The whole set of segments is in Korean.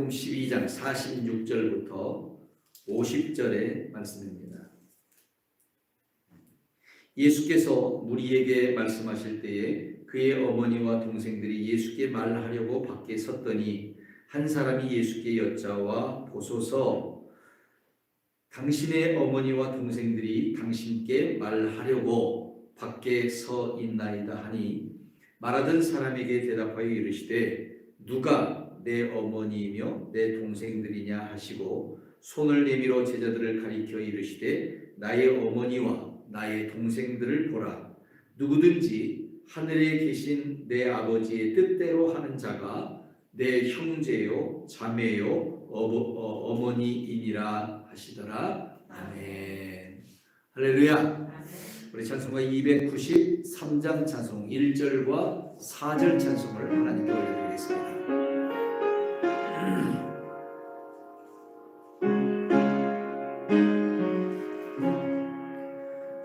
마태복음 12장 46절부터 50절의 말씀입니다. 예수께서 무리에게 말씀하실 때에 그의 어머니와 동생들이 예수께 말하려고 밖에 섰더니 한 사람이 예수께 여짜와 보소서 당신의 어머니와 동생들이 당신께 말하려고 밖에 서 있나이다 하니 말하던 사람에게 대답하여 이르시되 누가 내 어머니이며 내 동생들이냐 하시고 손을 내밀어 제자들을 가리켜 이르시되 나의 어머니와 나의 동생들을 보라. 누구든지 하늘에 계신 내 아버지의 뜻대로 하는 자가 내 형제요 자매요 어머니이니라 하시더라. 아멘. 할렐루야. 우리 찬송가 293장 찬송 1절과 4절 찬송을 하나님께 올려드리겠습니다.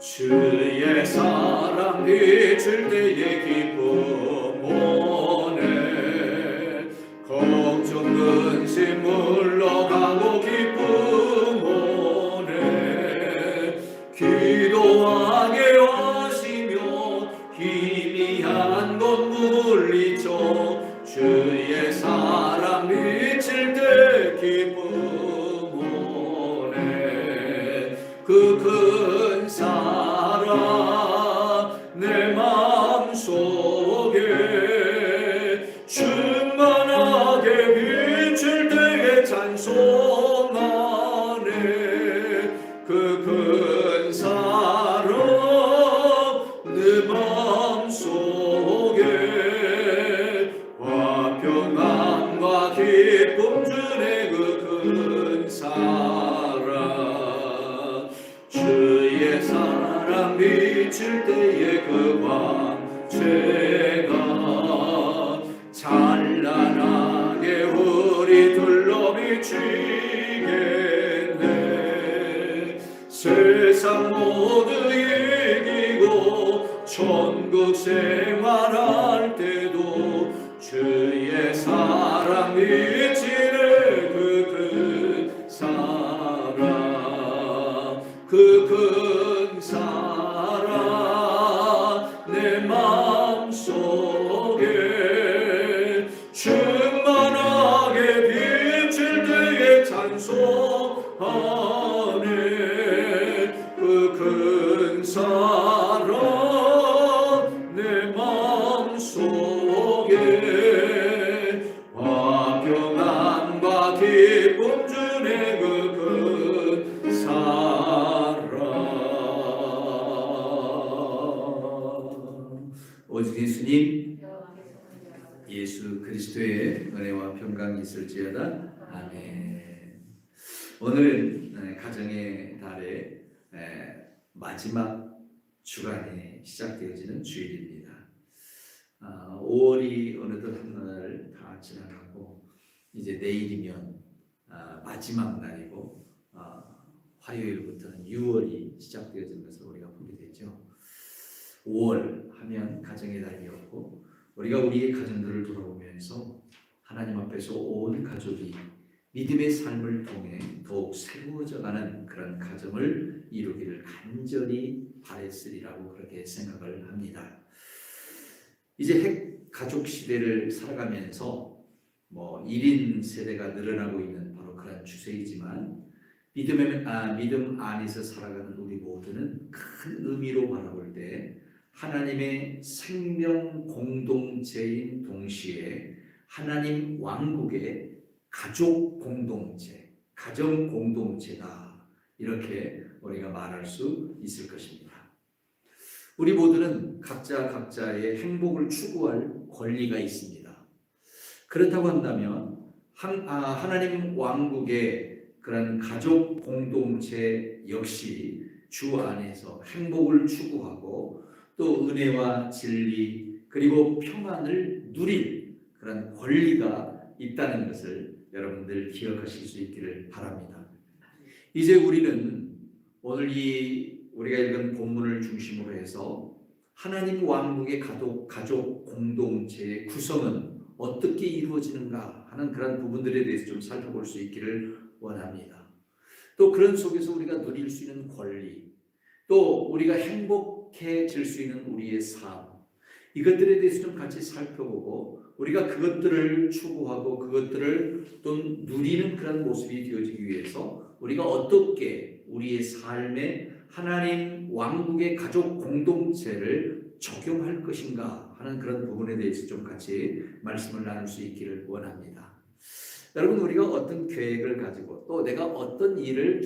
주의 사랑 비출 때에 기쁨 오네 걱정 근심 물러가고 기쁨 오네 기도하게 하시며 희미한 것 물리쳐 주의 사랑 비칠 때 기쁨 오네 그 큰 사랑 내 마음속에 충만하게 비칠 때에 찬송하네 그 큰 사랑 내 마음속에 화평함과 기쁨 주네 그 큰 사랑 주의 사랑 비칠 때에 그 광채가 찬란하게 우리 둘러 비치겠네 세상 모두 이기고 천국 생활할 때도 주의 사랑 비치네 그 큰 사랑 그 큰 사랑 내 마음속에 충만하게 비칠 때에 찬송하네 그 큰 사랑 내 마음속에 화평함과 기쁨 주네 그 큰 사랑 오직 예수님 예수 그리스도의 은혜와 평강이 있을지어다. 아멘. 오늘은 가정의 달의 마지막 주간에 시작되어지는 주일입니다. 5월이 어느덧 한날 다 지나가고 이제 내일이면 마지막 날이고 화요일부터는 6월이 시작되어지는 것을 우리가 보게 되죠. 5월 하면 가정의 달이었고 우리가 우리의 가정들을 돌아보면서 하나님 앞에서 온 가족이 믿음의 삶을 통해 더욱 세워져가는 그런 가정을 이루기를 간절히 바랬으리라고 그렇게 생각을 합니다. 이제 핵가족 시대를 살아가면서 1인 세대가 늘어나고 있는 바로 그런 추세이지만 믿음 안에서 살아가는 우리 모두는 큰 의미로 바라볼 때 하나님의 생명 공동체인 동시에 하나님 왕국의 가족 공동체, 가정 공동체다 이렇게 우리가 말할 수 있을 것입니다. 우리 모두는 각자의 행복을 추구할 권리가 있습니다. 그렇다고 한다면 하나님 왕국의 그런 가족 공동체 역시 주 안에서 행복을 추구하고 또 은혜와 진리 그리고 평안을 누릴 그런 권리가 있다는 것을 여러분들 기억하실 수 있기를 바랍니다. 이제 우리는 오늘 우리가 읽은 본문을 중심으로 해서 하나님 왕국의 가족 공동체의 구성은 어떻게 이루어지는가 하는 그런 부분들에 대해서 좀 살펴볼 수 있기를 원합니다. 또 그런 속에서 우리가 누릴 수 있는 권리, 또 우리가 행복해질 수 있는 우리의 삶, 이것들에 대해서 좀 같이 살펴보고 우리가 그것들을 추구하고 그것들을 또 누리는 그런 모습이 되어지기 위해서 우리가 어떻게 우리의 삶에 하나님 왕국의 가족 공동체를 적용할 것인가 하는 그런 부분에 대해서 좀 같이 말씀을 나눌 수 있기를 원합니다. 여러분, 우리가 어떤 계획을 가지고 또 내가 어떤 일을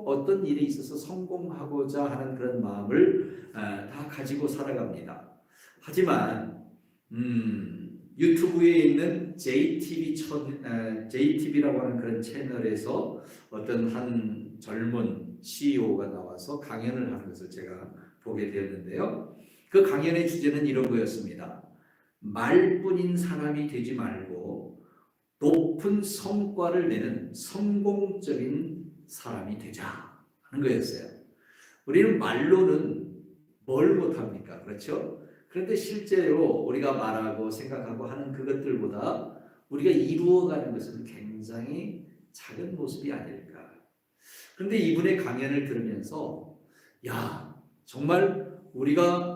어떤 일에 있어서 성공하고자 하는 그런 마음을 다 가지고 살아갑니다. 하지만 유튜브에 있는 JTB라고 하는 그런 채널에서 어떤 한 젊은 CEO가 나와서 강연을 하는 것을 제가 보게 되었는데요. 그 강연의 주제는 이런 거였습니다. 말뿐인 사람이 되지 말고 높은 성과를 내는 성공적인 사람이 되자 하는 거였어요. 우리는 말로는 뭘 못합니까? 그렇죠? 그런데 실제로 우리가 말하고 생각하고 하는 그것들보다 우리가 이루어가는 것은 굉장히 작은 모습이 아닐까. 그런데 이분의 강연을 들으면서 정말 우리가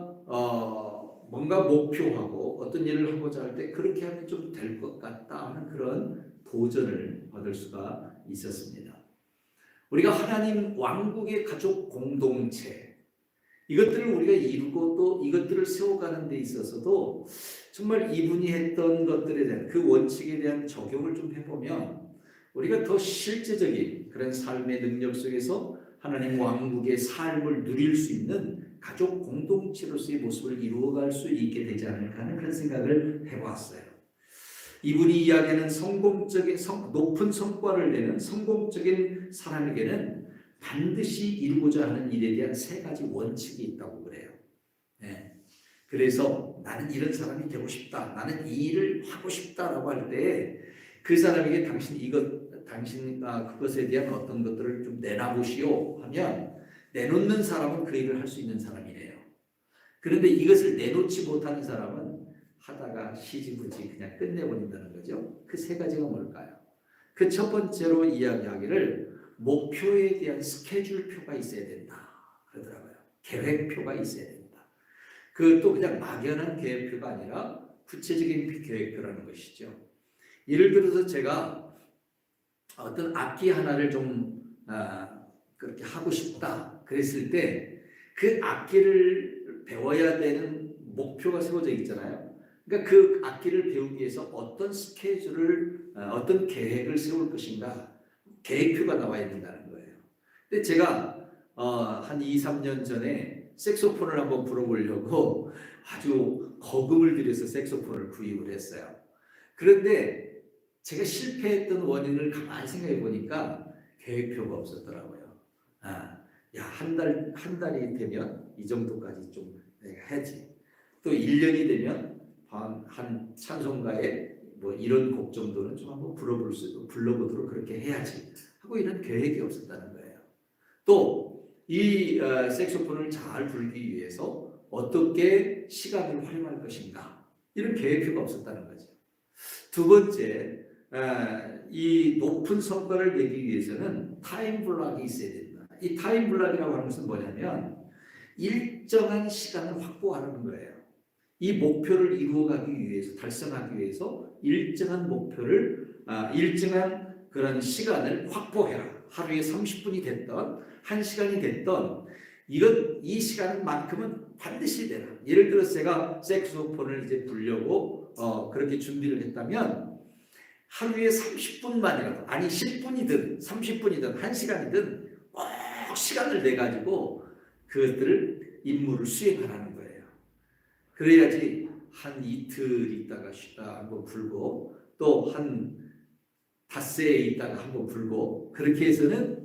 뭔가 목표하고 어떤 일을 하고자 할 때 그렇게 하면 좀 될 것 같다 하는 그런 도전을 얻을 수가 있었습니다. 우리가 하나님 왕국의 가족 공동체, 이것들을 우리가 이루고 또 이것들을 세워가는 데 있어서도 정말 이분이 했던 것들에 대한 그 원칙에 대한 적용을 좀 해보면 우리가 더 실제적인 그런 삶의 능력 속에서 하나님 왕국의 삶을 누릴 수 있는 가족 공동체로서의 모습을 이루어갈 수 있게 되지 않을까 하는 그런 생각을 해보았어요. 이분이 이야기하는 높은 성과를 내는 성공적인 사람에게는 반드시 이루고자 하는 일에 대한 3가지 원칙이 있다고 그래요. 그래서 나는 이런 사람이 되고 싶다, 나는 이 일을 하고 싶다라고 할 때 그 사람에게 그것에 대한 어떤 것들을 좀 내놔보시오 하면 내놓는 사람은 그 일을 할 수 있는 사람이래요. 그런데 이것을 내놓지 못하는 사람은 하다가 시지부지 그냥 끝내버린다는 거죠. 그 3가지가 뭘까요? 그 첫 번째로 이야기하기를 목표에 대한 스케줄표가 있어야 된다 그러더라고요. 계획표가 있어야 된다. 그것도 그냥 막연한 계획표가 아니라 구체적인 계획표라는 것이죠. 예를 들어서 제가 어떤 악기 하나를 좀 그렇게 하고 싶다 그랬을 때 그 악기를 배워야 되는 목표가 세워져 있잖아요. 그러니까 그 악기를 배우기 위해서 어떤 스케줄을 어떤 계획을 세울 것인가 계획표가 나와야 된다는 거예요. 근데 제가 한 2, 3년 전에 색소폰을 한번 불어보려고 아주 거금을 들여서 색소폰을 구입을 했어요. 그런데 제가 실패했던 원인을 가만히 생각해 보니까 계획표가 없었더라고요. 한 달이 되면 이 정도까지 좀 내가 해야지. 또 1년이 되면 한 찬송가에 뭐 이런 곡 정도는 좀 한번 불러보도록 그렇게 해야지 하고 이런 계획이 없었다는 거예요. 또 이 색소폰을 잘 불기 위해서 어떻게 시간을 활용할 것인가 이런 계획표가 없었다는 거죠. 두 번째, 이 높은 성과를 내기 위해서는 타임 블락이 있어야 된다. 이 타임 블락이라고 하는 것은 뭐냐면 일정한 시간을 확보하는 거예요. 이 목표를 이루어가기 위해서 달성하기 위해서 일정한 일정한 그런 시간을 확보해라. 하루에 30분이 됐던 1시간이 됐던 이 시간만큼은 반드시 되라. 예를 들어서 제가 색소폰을 이제 불려고 그렇게 준비를 했다면 하루에 30분만이라도 아니 10분이든 30분이든 1시간이든 꼭 시간을 내 가지고 그것들을 임무를 수행하라는 거예요. 그래야지 한 이틀 있다가 쉬다 한번 불고 또 한 닷새 있다가 한번 불고 그렇게 해서는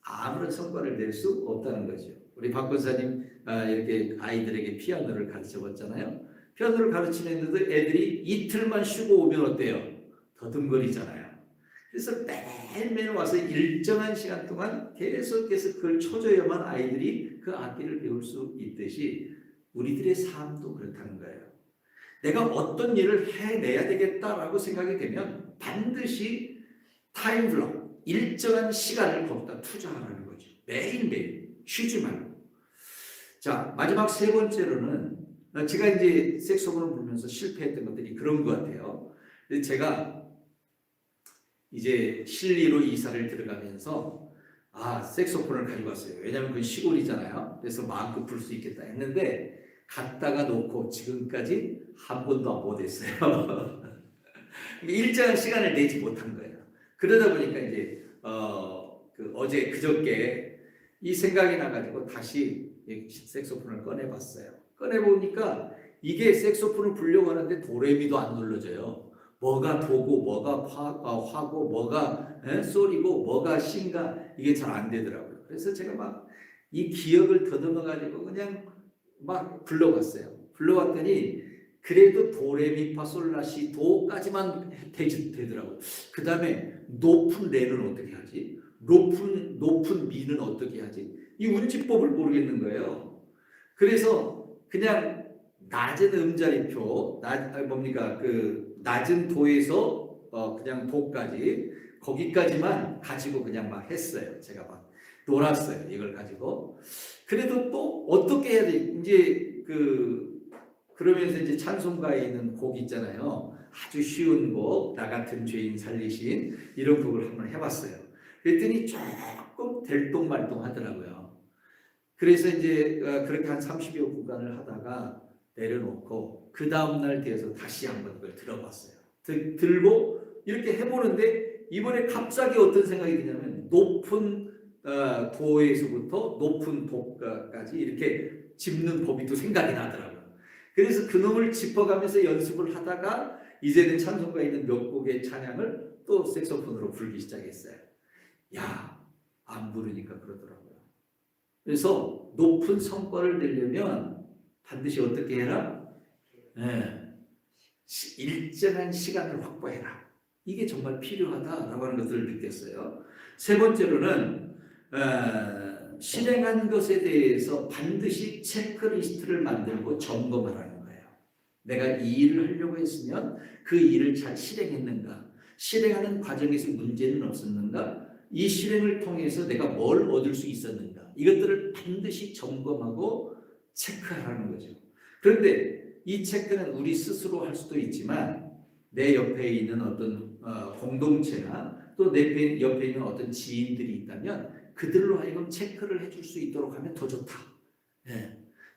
아무런 성과를 낼 수 없다는 거죠. 우리 박 권사님 이렇게 아이들에게 피아노를 가르쳐봤잖아요. 피아노를 가르치는데도 애들이 이틀만 쉬고 오면 어때요? 더듬거리잖아요. 그래서 매일매일 와서 일정한 시간 동안 계속해서 그걸 쳐줘야만 아이들이 그 악기를 배울 수 있듯이 우리들의 삶도 그렇다는 거예요. 내가 어떤 일을 해내야 되겠다라고 생각이 되면 반드시 타임블록, 일정한 시간을 거기다 투자하라는 거죠. 매일매일 쉬지 말고. 자, 마지막 세 번째로는 제가 이제 색소폰을 불면서 실패했던 것들이 그런 것 같아요. 제가 이제 실리로 이사를 들어가면서 색소폰을 가지고 왔어요. 왜냐하면 그건 시골이잖아요. 그래서 마음껏 불 수 있겠다 했는데 갖다가 놓고 지금까지 한 번도 못 했어요. 일정한 시간을 내지 못한 거예요. 그러다 보니까 이제 어제 그저께 이 생각이 나가지고 다시 색소폰을 꺼내봤어요. 꺼내보니까 이게 색소폰을 불려고 하는데 도레미도 안 눌러져요. 뭐가 도고 뭐가 화고 뭐가 솔이고 뭐가 시인가 이게 잘 안 되더라고요. 그래서 제가 막 이 기억을 더듬어 가지고 그냥 막 불러왔어요. 불러왔더니 그래도 도레미파솔라시 도까지만 되더라고요. 그 다음에 높은 레는 어떻게 하지? 높은 미는 어떻게 하지? 이 운지법을 모르겠는 거예요. 그래서 그냥 낮은 음자리표, 낮은 도에서 그냥 도까지 거기까지만 가지고 그냥 막 했어요. 제가 막 놀았어요. 이걸 가지고. 그래도 또 어떻게 해야 돼? 이제 그러면서 이제 찬송가에 있는 곡 있잖아요. 아주 쉬운 곡, 나 같은 죄인 살리신 이런 곡을 한번 해봤어요. 그랬더니 조금 들똥말똥 하더라고요. 그래서 이제 그렇게 한 30여 구간을 하다가 내려놓고 그 다음날 되어서 다시 한번 그걸 들어봤어요. 들고 이렇게 해보는데 이번에 갑자기 어떤 생각이 드냐면 높은 도에서부터 높은 도까지 이렇게 짚는 법이 또 생각이 나더라고요. 그래서 그놈을 짚어가면서 연습을 하다가 이제는 찬송가에 있는 몇 곡의 찬양을 또 색소폰으로 불기 시작했어요. 야, 안 부르니까 그러더라고요. 그래서 높은 성과를 내려면 반드시 어떻게 해라? 일정한 시간을 확보해라. 이게 정말 필요하다라고 하는 것들을 느꼈어요. 세 번째로는 실행한 것에 대해서 반드시 체크리스트를 만들고 점검하라는 거예요. 내가 이 일을 하려고 했으면 그 일을 잘 실행했는가? 실행하는 과정에서 문제는 없었는가? 이 실행을 통해서 내가 뭘 얻을 수 있었는가? 이것들을 반드시 점검하고 체크하라는 거죠. 그런데 이 체크는 우리 스스로 할 수도 있지만 내 옆에 있는 어떤 공동체나 또 내 옆에 있는 어떤 지인들이 있다면 그들로 하여금 체크를 해줄 수 있도록 하면 더 좋다.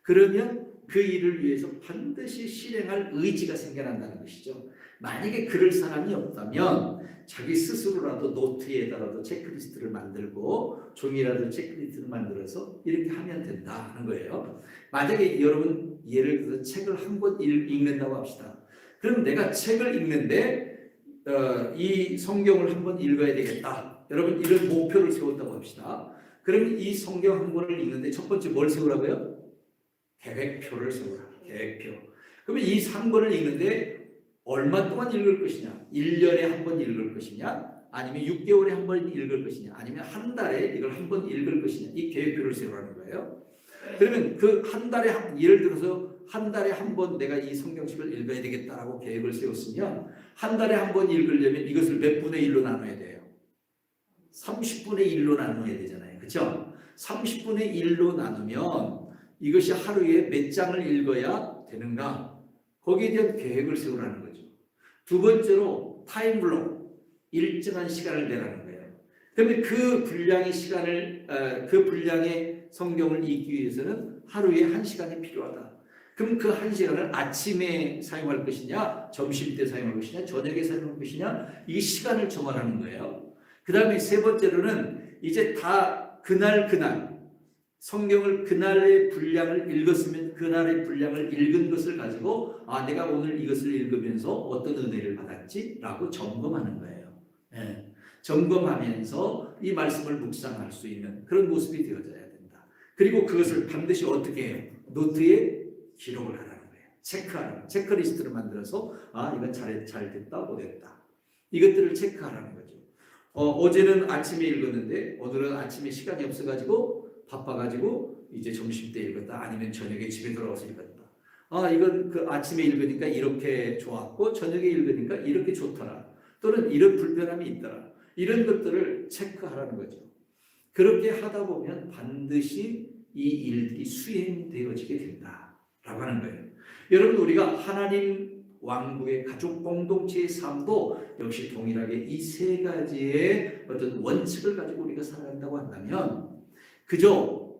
그러면 그 일을 위해서 반드시 실행할 의지가 생겨난다는 것이죠. 만약에 그럴 사람이 없다면 자기 스스로라도 노트에다가도 체크리스트를 만들고 종이라도 체크리스트를 만들어서 이렇게 하면 된다는 거예요. 만약에 여러분 예를 들어서 책을 한 권 읽는다고 합시다. 그럼 내가 책을 읽는데 이 성경을 한 번 읽어야 되겠다. 여러분 이런 목표를 세웠다고 합시다. 그러면 이 성경 한 권을 읽는데 첫 번째 뭘 세우라고요? 계획표를 세우라. 계획표. 그러면 이 3권을 읽는데 얼마 동안 읽을 것이냐? 1년에 한 번 읽을 것이냐? 아니면 6개월에 한 번 읽을 것이냐? 아니면 한 달에 이걸 한 번 읽을 것이냐? 이 계획표를 세우라는 거예요. 그러면 그 한 달에 예를 들어서 한 달에 한 번 내가 이 성경책을 읽어야 되겠다라고 계획을 세웠으면 한 달에 한 번 읽으려면 이것을 몇 분의 1로 나눠야 돼요? 30분의 1로 나눠야 되잖아요. 그렇죠? 30분의 1로 나누면 이것이 하루에 몇 장을 읽어야 되는가? 거기에 대한 계획을 세우라는 거죠. 두 번째로 타임블록, 일정한 시간을 내라는 거예요. 그러면 그 분량의 시간을, 그 분량의 성경을 읽기 위해서는 하루에 1시간이 필요하다. 그럼 그 1시간을 아침에 사용할 것이냐, 점심때 사용할 것이냐, 저녁에 사용할 것이냐, 이 시간을 정하라는 거예요. 그 다음에 세 번째로는 이제 다 그날 성경을 그날의 분량을 읽었으면 그날의 분량을 읽은 것을 가지고 내가 오늘 이것을 읽으면서 어떤 은혜를 받았지? 라고 점검하는 거예요. 점검하면서 이 말씀을 묵상할 수 있는 그런 모습이 되어져야 된다. 그리고 그것을 반드시 어떻게 해요? 노트에 기록을 하라는 거예요. 체크하라는, 체크리스트를 만들어서 이건 잘 됐다, 못했다. 이것들을 체크하라는 거죠. 어제는 아침에 읽었는데 오늘은 아침에 시간이 없어가지고 바빠가지고 이제 점심 때 읽었다, 아니면 저녁에 집에 돌아와서 읽었다. 이건 그 아침에 읽으니까 이렇게 좋았고 저녁에 읽으니까 이렇게 좋더라. 또는 이런 불편함이 있더라. 이런 것들을 체크하라는 거죠. 그렇게 하다 보면 반드시 이 일들이 수행되어지게 된다라고 하는 거예요. 여러분, 우리가 하나님 왕국의 가족 공동체의 삶도 역시 동일하게 이 세 가지의 어떤 원칙을 가지고 우리가 살아간다고 한다면 그저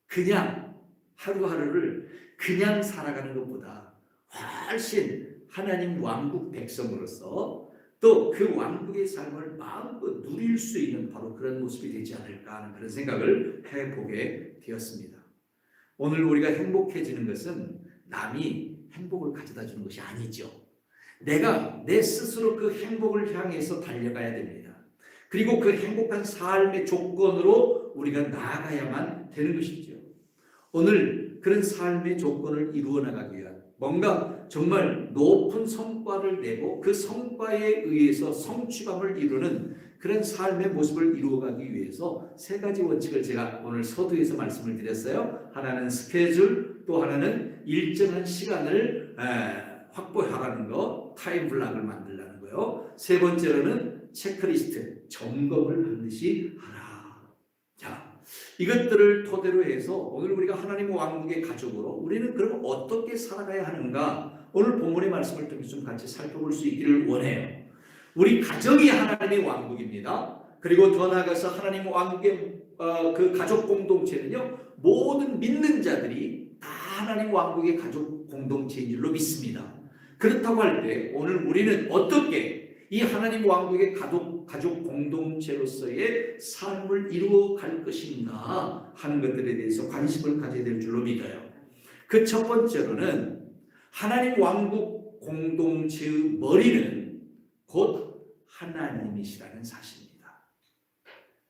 그냥 하루하루를 그냥 살아가는 것보다 훨씬 하나님 왕국 백성으로서 또 그 왕국의 삶을 마음껏 누릴 수 있는 바로 그런 모습이 되지 않을까 하는 그런 생각을 해보게 되었습니다. 오늘 우리가 행복해지는 것은 남이 행복을 가져다 주는 것이 아니죠. 내가 내 스스로 그 행복을 향해서 달려가야 됩니다. 그리고 그 행복한 삶의 조건으로 우리가 나아가야만 되는 것이죠. 오늘 그런 삶의 조건을 이루어 나가기 위한 뭔가 정말 높은 성과를 내고 그 성과에 의해서 성취감을 이루는 그런 삶의 모습을 이루어가기 위해서 세 가지 원칙을 제가 오늘 서두에서 말씀을 드렸어요. 하나는 스케줄, 또 하나는 일정한 시간을 확보하라는 거, 타임 블락을 만들라는 거요. 세 번째로는 체크리스트, 점검을 반드시 하라. 자, 이것들을 토대로 해서 오늘 우리가 하나님의 왕국의 가족으로 우리는 그럼 어떻게 살아가야 하는가, 오늘 본문의 말씀을 통해서 좀 같이 살펴볼 수 있기를 원해요. 우리 가정이 하나님의 왕국입니다. 그리고 더 나아가서 하나님의 왕국의 그 가족 공동체는요, 모든 믿는 자들이 다 하나님 왕국의 가족 공동체인 줄로 믿습니다. 그렇다고 할 때 오늘 우리는 어떻게 이 하나님 왕국의 가족 공동체로서의 삶을 이루어 갈 것인가 하는 것들에 대해서 관심을 가져야 될 줄로 믿어요. 그 첫 번째로는 하나님 왕국 공동체의 머리는 곧 하나님이시라는 사실입니다.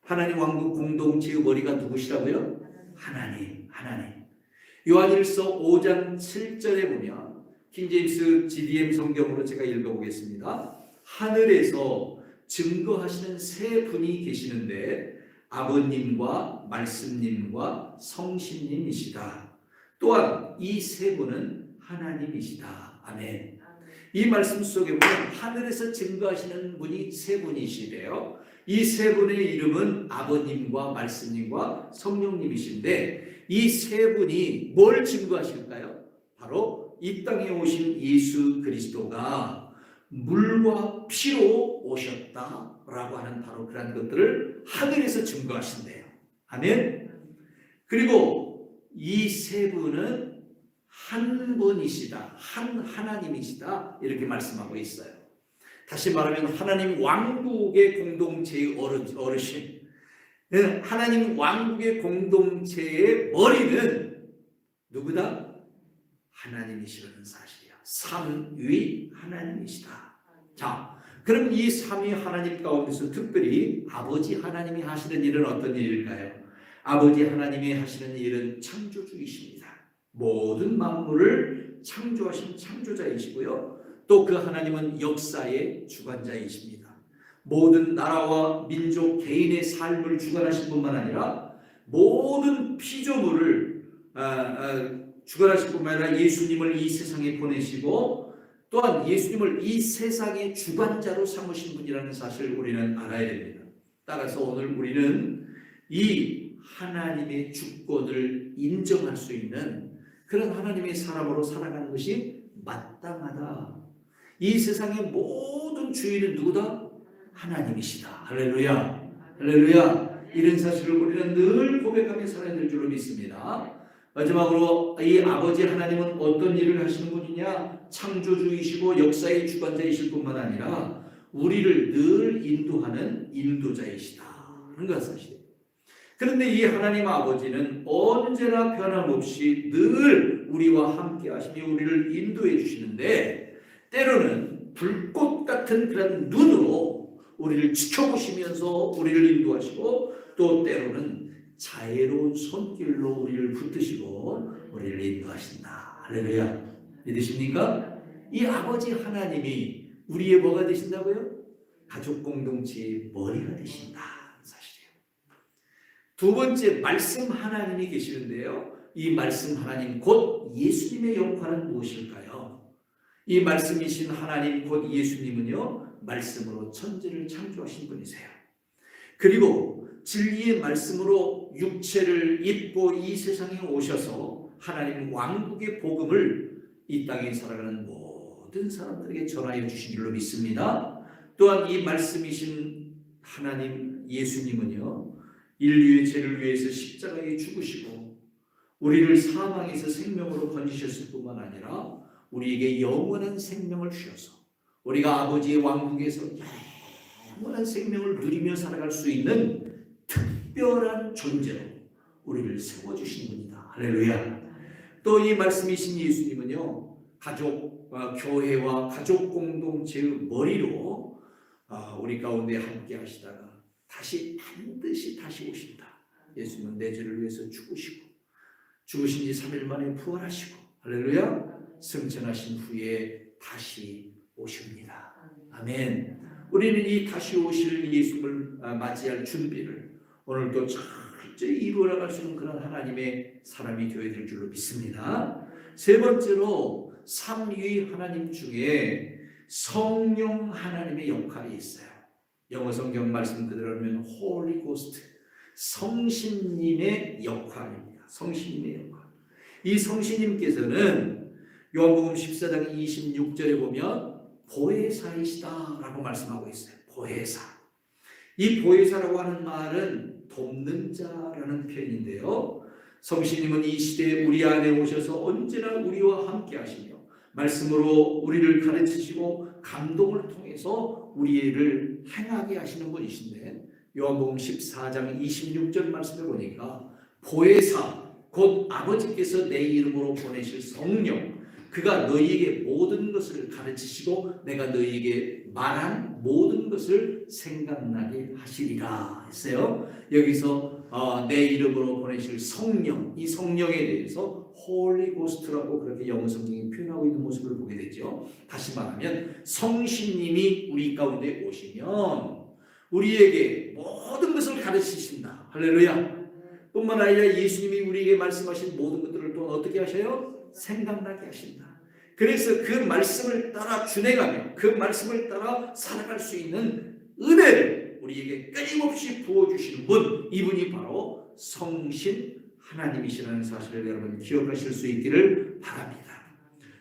하나님 왕국 공동체의 머리가 누구시라고요? 하나님. 요한일서 5장 7절에 보면 킹제임스 GDM 성경으로 제가 읽어보겠습니다. 하늘에서 증거하시는 세 분이 계시는데 아버님과 말씀님과 성신님이시다. 또한 이 세 분은 하나님이시다. 아멘. 이 말씀 속에 보면 하늘에서 증거하시는 분이 세 분이시래요. 이 세 분의 이름은 아버님과 말씀님과 성령님이신데 이 세 분이 뭘 증거하실까요? 바로 이 땅에 오신 예수 그리스도가 물과 피로 오셨다라고 하는 바로 그런 것들을 하늘에서 증거하신대요. 아멘. 그리고 이 세 분은 한 분이시다, 하나님이시다, 이렇게 말씀하고 있어요. 다시 말하면 하나님 왕국의 공동체의 어르신, 하나님 왕국의 공동체의 머리는 누구다? 하나님이시라는 사실이야. 삼위 하나님이시다. 자, 그럼 이 삼위 하나님 가운데서 특별히 아버지 하나님이 하시는 일은 어떤 일일까요? 아버지 하나님이 하시는 일은 창조주이십니다. 모든 만물을 창조하신 창조자이시고요. 또 그 하나님은 역사의 주관자이십니다. 모든 나라와 민족, 개인의 삶을 주관하신 뿐만 아니라 모든 피조물을 주관하실 뿐만 아니라 예수님을 이 세상에 보내시고 또한 예수님을 이 세상의 주관자로 삼으신 분이라는 사실을 우리는 알아야 됩니다. 따라서 오늘 우리는 이 하나님의 주권을 인정할 수 있는 그런 하나님의 사람으로 살아가는 것이 마땅하다. 이 세상의 모든 주인은 누구다? 하나님이시다. 할렐루야. 할렐루야. 이런 사실을 우리는 늘 고백하며 살아야 될 줄로 믿습니다. 마지막으로 이 아버지 하나님은 어떤 일을 하시는 분이냐? 창조주이시고 역사의 주관자이실 뿐만 아니라 우리를 늘 인도하는 인도자이시다 하는 것 사실이에요. 그런데 이 하나님 아버지는 언제나 변함없이 늘 우리와 함께 하시며 우리를 인도해 주시는데 때로는 불꽃 같은 그런 눈으로 우리를 지켜보시면서 우리를 인도하시고 또 때로는 자애로운 손길로 우리를 붙드시고 우리를 인도하신다. 할렐루야. 믿으십니까? 이 아버지 하나님이 우리의 뭐가 되신다고요? 가족 공동체의 머리가 되신다. 두 번째, 말씀 하나님이 계시는데요. 이 말씀 하나님 곧 예수님의 역할은 무엇일까요? 이 말씀이신 하나님 곧 예수님은요, 말씀으로 천지를 창조하신 분이세요. 그리고 진리의 말씀으로 육체를 입고 이 세상에 오셔서 하나님 왕국의 복음을 이 땅에 살아가는 모든 사람들에게 전하여 주신 줄로 믿습니다. 또한 이 말씀이신 하나님 예수님은요, 인류의 죄를 위해서 십자가에 죽으시고 우리를 사망에서 생명으로 건지셨을 뿐만 아니라 우리에게 영원한 생명을 주셔서 우리가 아버지의 왕국에서 영원한 생명을 누리며 살아갈 수 있는 특별한 존재로 우리를 세워주신 분이다. 할렐루야. 또 이 말씀이신 예수님은요, 교회와 가족 공동체의 머리로 우리 가운데 함께 하시다가 반드시 다시 오신다. 예수님은 내 죄를 위해서 죽으신 지 3일 만에 부활하시고, 할렐루야, 승천하신 후에 다시 오십니다. 아멘. 우리는 이 다시 오실 예수님을 맞이할 준비를 오늘도 철저히 이루어나갈 수 있는 그런 하나님의 사람이 되어야 될 줄로 믿습니다. 세 번째로 삼위 하나님 중에 성령 하나님의 역할이 있어요. 영어 성경 말씀 그대로 하면 Holy Ghost, 성신님의 역할입니다. 성신님의 역할. 이 성신님께서는 요한복음 14장 26절에 보면 보혜사이시다라고 말씀하고 있어요. 보혜사. 이 보혜사라고 하는 말은 돕는 자라는 표현인데요, 성신님은 이 시대에 우리 안에 오셔서 언제나 우리와 함께 하시며 말씀으로 우리를 가르치시고 감동을 통해서 우리를 행하게 하시는 분이신데, 요한복음 14장 26절 말씀에 보니까 보혜사 곧 아버지께서 내 이름으로 보내실 성령, 그가 너희에게 모든 것을 가르치시고 내가 너희에게 말한 모든 것을 생각나게 하시리라 했어요. 여기서 내 이름으로 보내실 성령, 이 성령에 대해서 Holy Ghost라고 그렇게 영어 성경이 표현하고 있는 모습을 보게 되죠. 다시 말하면 성신님이 우리 가운데 오시면 우리에게 모든 것을 가르치신다. 할렐루야. 뿐만 아니라 예수님이 우리에게 말씀하신 모든 것들을 또 어떻게 하셔요? 생각나게 하신다. 그래서 그 말씀을 따라 준행하며 그 말씀을 따라 살아갈 수 있는 은혜를 우리에게 끊임없이 부어주시는 분, 이분이 바로 성신 하나님이시라는 사실을 여러분 기억하실 수 있기를 바랍니다.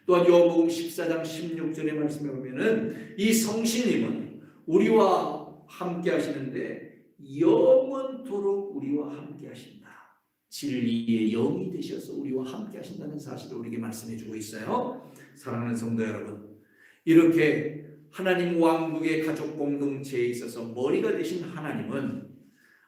또한 요한복음 14장 16절의 말씀에 보면은 이 성신님은 우리와 함께 하시는데 영원토록 우리와 함께 하신다. 진리의 영이 되셔서 우리와 함께 하신다는 사실을 우리에게 말씀해 주고 있어요. 사랑하는 성도 여러분, 이렇게 하나님 왕국의 가족 공동체에 있어서 머리가 되신 하나님은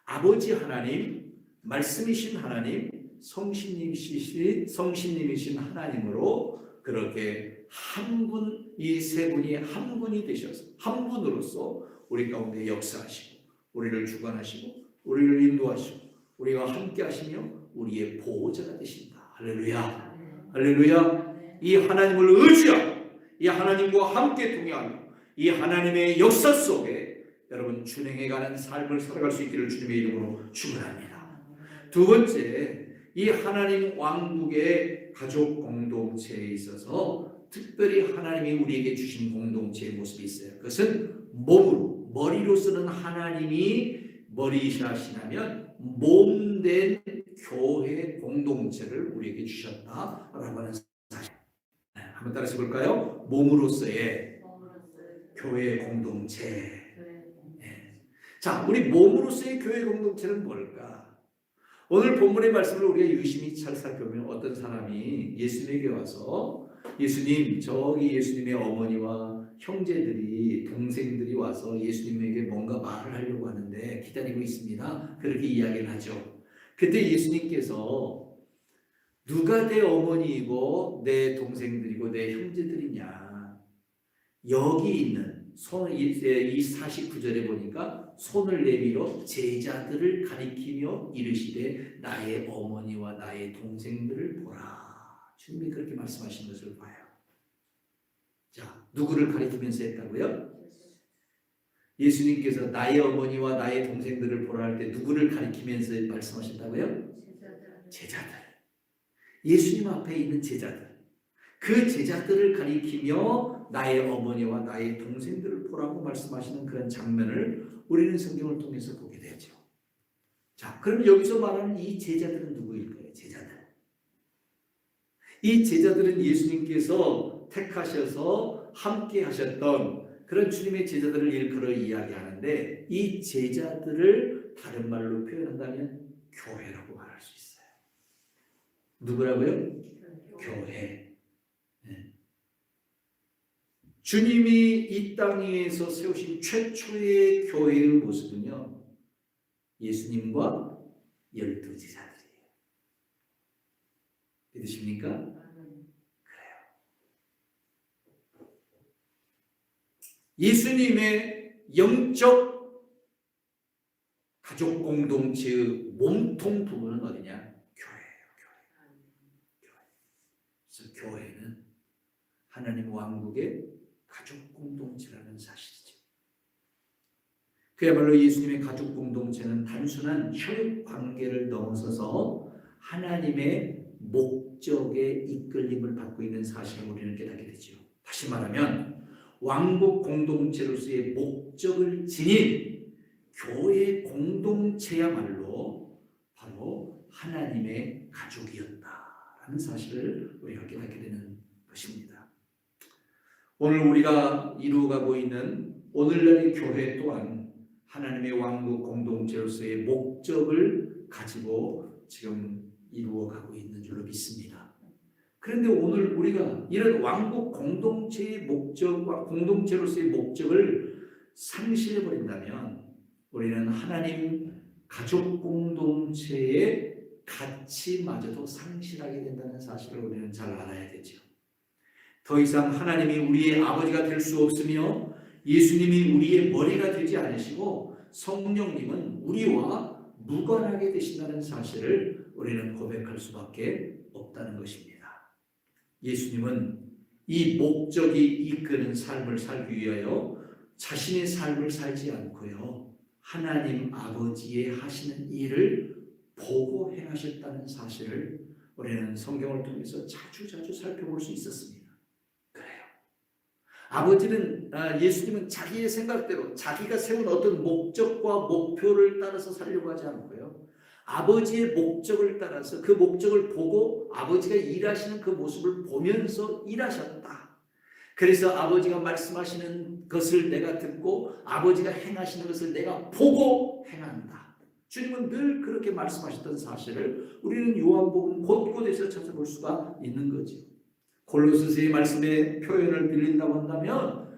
아버지 하나님, 말씀이신 하나님, 성신님이신 하나님으로 그렇게 한 분, 이 세 분이 한 분이 되셔서 한 분으로서 우리 가운데 역사하시고 우리를 주관하시고 우리를 인도하시고 우리와 함께 하시며 우리의 보호자가 되신다. 할렐루야. 할렐루야. 이 하나님을 의지하고 이 하나님과 함께 동행하며 이 하나님의 역사 속에 여러분 준행해가는 삶을 살아갈 수 있기를 주님의 이름으로 축원합니다. 두 번째, 이 하나님 왕국의 가족 공동체에 있어서 특별히 하나님이 우리에게 주신 공동체의 모습이 있어요. 그것은 몸으로, 머리로 쓰는 하나님이 머리이시라시면 몸된 교회 공동체를 우리에게 주셨다라고 하는 사실. 한번 따라서 볼까요? 몸으로서의 교회 공동체. 자, 우리 몸으로서의 교회 공동체는 뭘까? 오늘 본문의 말씀을 우리가 유심히 잘 살펴보면 어떤 사람이 예수님에게 와서 예수님, 저기 예수님의 어머니와 형제들이, 동생들이 와서 예수님에게 뭔가 말을 하려고 하는데 기다리고 있습니다. 그렇게 이야기를 하죠. 그때 예수님께서 누가 내 어머니이고 내 동생들이고 내 형제들이냐, 여기 있는 이 49절에 보니까 손을 내밀어 제자들을 가리키며 이르시되 나의 어머니와 나의 동생들을 보라. 주님이 그렇게 말씀하신 것을 봐요. 자, 누구를 가리키면서 했다고요? 예수님께서 나의 어머니와 나의 동생들을 보라 할 때 누구를 가리키면서 말씀하셨다고요? 제자들. 예수님 앞에 있는 제자들, 그 제자들을 가리키며 나의 어머니와 나의 동생들을 보라고 말씀하시는 그런 장면을 우리는 성경을 통해서 보게 되죠. 자, 그럼 여기서 말하는 이 제자들은 누구일까요? 제자들. 이 제자들은 예수님께서 택하셔서 함께 하셨던 그런 주님의 제자들을 일컬어 이야기하는데, 이 제자들을 다른 말로 표현한다면 교회라고 말할 수 있어요. 누구라고요? 교회. 네. 주님이 이 땅 위에서 세우신 최초의 교회의 모습은요, 예수님과 12 제자들이에요. 믿으십니까? 그래요. 예수님의 영적 가족 공동체의 몸통 부분은 어디냐? 교회예요. 교회. 그래서 교회는 하나님 왕국의 가족 공동체라는 사실이죠. 그야말로 예수님의 가족 공동체는 단순한 혈육 관계를 넘어서서 하나님의 목적에 이끌림을 받고 있는 사실을 우리는 깨닫게 되죠. 다시 말하면 왕국 공동체로서의 목적을 지닌 교회 공동체야말로 바로 하나님의 가족이었다라는 사실을 우리가 깨닫게 되는 것입니다. 오늘 우리가 이루어가고 있는 오늘날의 교회 또한 하나님의 왕국 공동체로서의 목적을 가지고 지금 이루어가고 있는 줄로 믿습니다. 그런데 오늘 우리가 이런 왕국 공동체의 목적과 공동체로서의 목적을 상실해버린다면 우리는 하나님 가족 공동체의 가치마저도 상실하게 된다는 사실을 우리는 잘 알아야 되죠. 더 이상 하나님이 우리의 아버지가 될 수 없으며 예수님이 우리의 머리가 되지 않으시고 성령님은 우리와 무관하게 되신다는 사실을 우리는 고백할 수밖에 없다는 것입니다. 예수님은 이 목적이 이끄는 삶을 살기 위하여 자신의 삶을 살지 않고요, 하나님 아버지의 하시는 일을 보고 행하셨다는 사실을 우리는 성경을 통해서 자주 살펴볼 수 있었습니다. 아버지는 예수님은 자기의 생각대로 자기가 세운 어떤 목적과 목표를 따라서 살려고 하지 않고요, 아버지의 목적을 따라서 그 목적을 보고 아버지가 일하시는 그 모습을 보면서 일하셨다. 그래서 아버지가 말씀하시는 것을 내가 듣고 아버지가 행하시는 것을 내가 보고 행한다. 주님은 늘 그렇게 말씀하셨던 사실을 우리는 요한복음 곳곳에서 찾아볼 수가 있는 거죠. 골로새서의 말씀의 표현을 빌린다고 한다면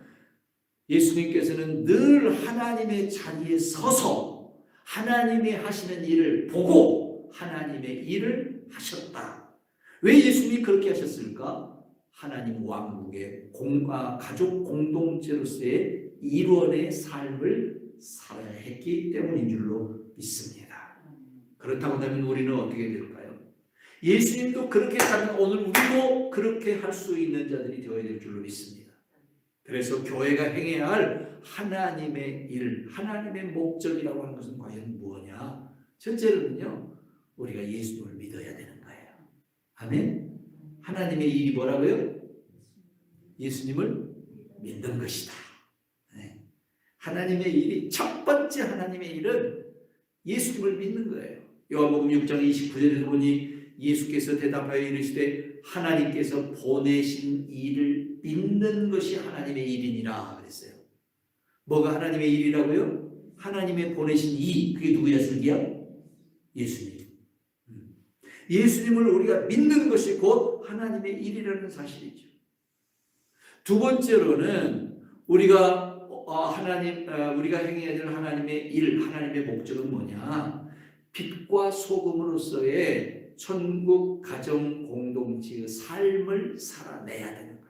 예수님께서는 늘 하나님의 자리에 서서 하나님이 하시는 일을 보고 하나님의 일을 하셨다. 왜 예수님이 그렇게 하셨을까? 하나님 왕국의 가족 공동체로서의 일원의 삶을 살아야 했기 때문인 줄로 믿습니다. 그렇다고 하면 우리는 어떻게 될까요? 예수님도 그렇게 하면 오늘 우리도 그렇게 할 수 있는 자들이 되어야 될 줄로 믿습니다. 그래서 교회가 행해야 할 하나님의 일, 하나님의 목적이라고 하는 것은 과연 무엇이냐? 첫째로는요, 우리가 예수님을 믿어야 되는 거예요. 아멘? 하나님의 일이 뭐라고요? 예수님을 믿는 것이다. 네. 하나님의 일이, 첫 번째 하나님의 일은 예수님을 믿는 거예요. 요한복음 6장 29절에서 보니 예수께서 대답하여 이르시되 하나님께서 보내신 일을 믿는 것이 하나님의 일이니라 그랬어요. 뭐가 하나님의 일이라고요? 하나님의 보내신 이, 그게 누구였을기야? 예수님. 예수님을 우리가 믿는 것이 곧 하나님의 일이라는 사실이죠. 두 번째로는 우리가 행해야 될 하나님의 일, 하나님의 목적은 뭐냐? 빛과 소금으로서의 천국 가정 공동체의 삶을 살아내야 되는 거예요.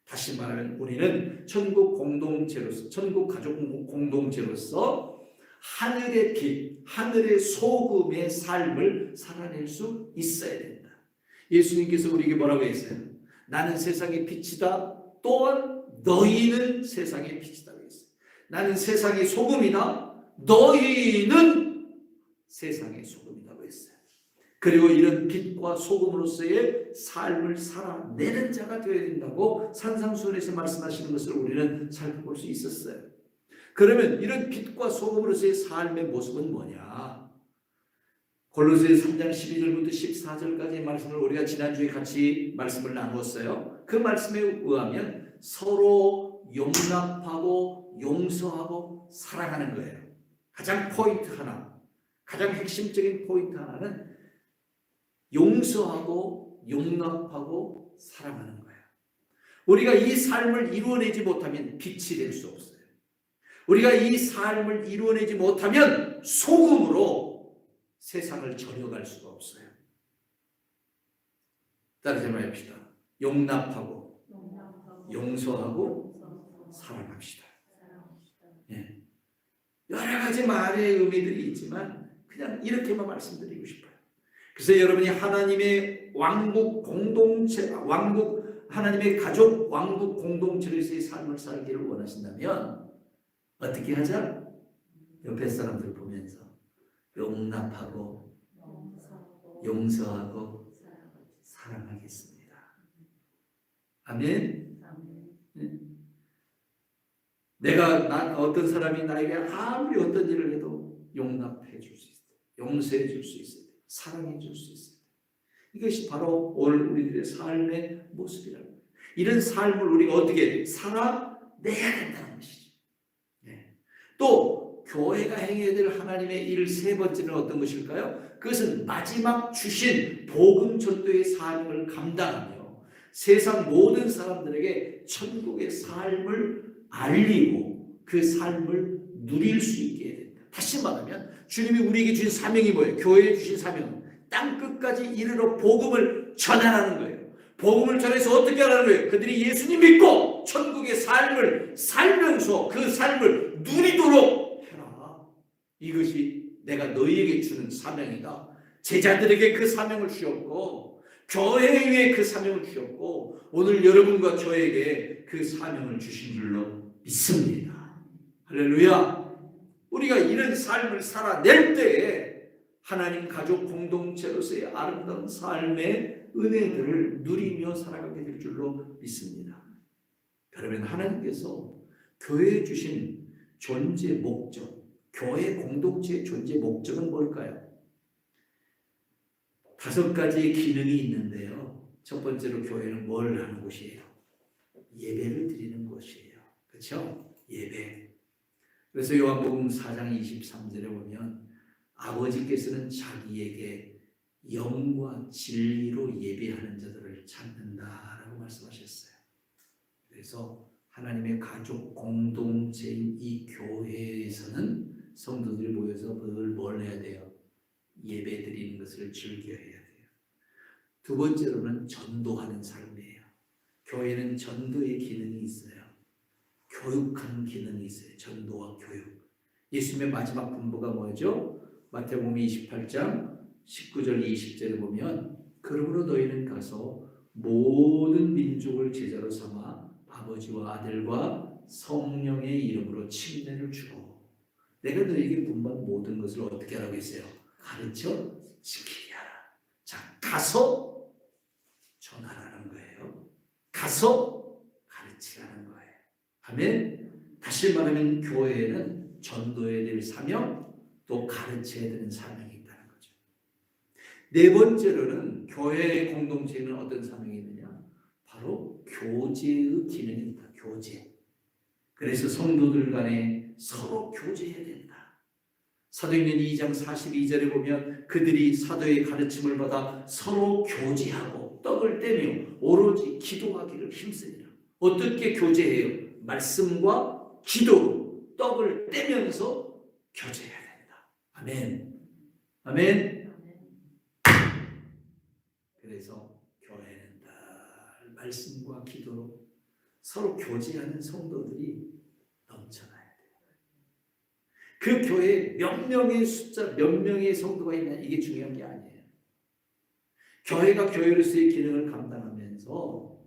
다시 말하면 우리는 천국 공동체로서, 천국 가족 공동체로서 하늘의 빛, 하늘의 소금의 삶을 살아낼 수 있어야 된다. 예수님께서 우리에게 뭐라고 했어요? 나는 세상의 빛이다. 또한 너희는 세상의 빛이다. 했어요. 나는 세상의 소금이다. 너희는 세상의 소금이라고 했어요. 그리고 이런 빛과 소금으로서의 삶을 살아내는 자가 되어야 된다고 산상수훈에서 말씀하시는 것을 우리는 살펴볼 수 있었어요. 그러면 이런 빛과 소금으로서의 삶의 모습은 뭐냐? 골로새서 3장 12절부터 14절까지의 말씀을 우리가 지난주에 같이 말씀을 나누었어요. 그 말씀에 의하면 서로 용납하고 용서하고 사랑하는 거예요. 가장 포인트 하나, 가장 핵심적인 포인트 하나는 용서하고 용납하고 사랑하는 거예요. 우리가 이 삶을 이루어내지 못하면 빛이 될 수 없어요. 우리가 이 삶을 이루어내지 못하면 소금으로 세상을 전혀갈 수가 없어요. 따라서 말합시다. 용납하고 용서하고 사랑합시다. 예. 여러 가지 말의 의미들이 있지만 그냥 이렇게만 말씀드리고 싶어요. 그래서 여러분이 하나님의 왕국 공동체, 하나님의 가족 왕국 공동체로서의 삶을 살기를 원하신다면 어떻게 하자? 옆에 사람들 보면서 용납하고 용서하고 사랑하겠습니다. 아멘. 내가 어떤 사람이 나에게 아무리 어떤 일을 해도 용납해 줄 수 있어요. 용서해 줄 수 있어요. 사랑해 줄 수 있어요. 이것이 바로 오늘 우리들의 삶의 모습이라고. 이런 삶을 우리가 어떻게 살아내야 된다는 것이죠. 네. 또 교회가 행해야 될 하나님의 일 세 번째는 어떤 것일까요? 그것은 마지막 주신 복음 전도의 사명을 감당하며 세상 모든 사람들에게 천국의 삶을 알리고 그 삶을 누릴 수 있게 해야 된다. 다시 말하면 주님이 우리에게 주신 사명이 뭐예요? 교회에 주신 사명은 땅 끝까지 이르러 복음을 전하라는 거예요. 복음을 전해서 어떻게 하라는 거예요? 그들이 예수님 믿고 천국의 삶을 살면서 그 삶을 누리도록 해라. 이것이 내가 너희에게 주는 사명이다. 제자들에게 그 사명을 주었고 교회에 그 사명을 주었고 오늘 여러분과 저에게 그 사명을 주신 줄로 믿습니다. 할렐루야. 우리가 이런 삶을 살아낼 때에 하나님 가족 공동체로서의 아름다운 삶의 은혜들을 누리며 살아가게 될 줄로 믿습니다. 그러면 하나님께서 교회에 주신 존재 목적, 교회 공동체의 존재 목적은 뭘까요? 5가지의 기능이 있는데요. 첫 번째로 교회는 뭘 하는 곳이에요? 예배를 드리는 곳이에요. 그렇죠? 예배. 그래서 요한복음 4장 23절에 보면 아버지께서는 자기에게 영과 진리로 예배하는 자들을 찾는다라고 말씀하셨어요. 그래서 하나님의 가족 공동체인 이 교회에서는 성도들이 모여서 뭘 해야 돼요? 예배 드리는 것을 즐겨야 돼요. 두 번째로는 전도하는 삶이에요. 교회는 전도의 기능이 있어요. 교육하는 기능이 있어요. 전도와 교육. 예수님의 마지막 분부가 뭐죠? 마태복음 28장 19절 20절에 보면 그러므로 너희는 가서 모든 민족을 제자로 삼아 아버지와 아들과 성령의 이름으로 침례를 주고 내가 너희에게 분부한 모든 것을 어떻게 하라고 했어요? 가르쳐 지키게 하라. 자, 가서 전하라는 거예요. 가서 가르치라는 거예요. 아멘. 다시 말하면 교회에는 전도해야 될 사명, 또 가르쳐야 되는 사명이 있다는 거죠. 네 번째로는 교회 공동체에는 어떤 사명이 있느냐? 바로 교제의 기능이 있다. 교제. 그래서 성도들 간에 서로 교제해야 된다. 사도행전 2장 42절에 보면 그들이 사도의 가르침을 받아 서로 교제하고 떡을 떼며 오로지 기도하기를 힘쓰니라. 어떻게 교제해요? 말씀과 기도로 떡을 떼면서 교제해야 된다. 아멘. 아멘. 그래서 교회는 늘 말씀과 기도로 서로 교제하는 성도들이 넘쳐나요. 그 교회에 몇 명의 숫자, 몇 명의 성도가 있냐 이게 중요한 게 아니에요. 교회가 교회로서의 기능을 감당하면서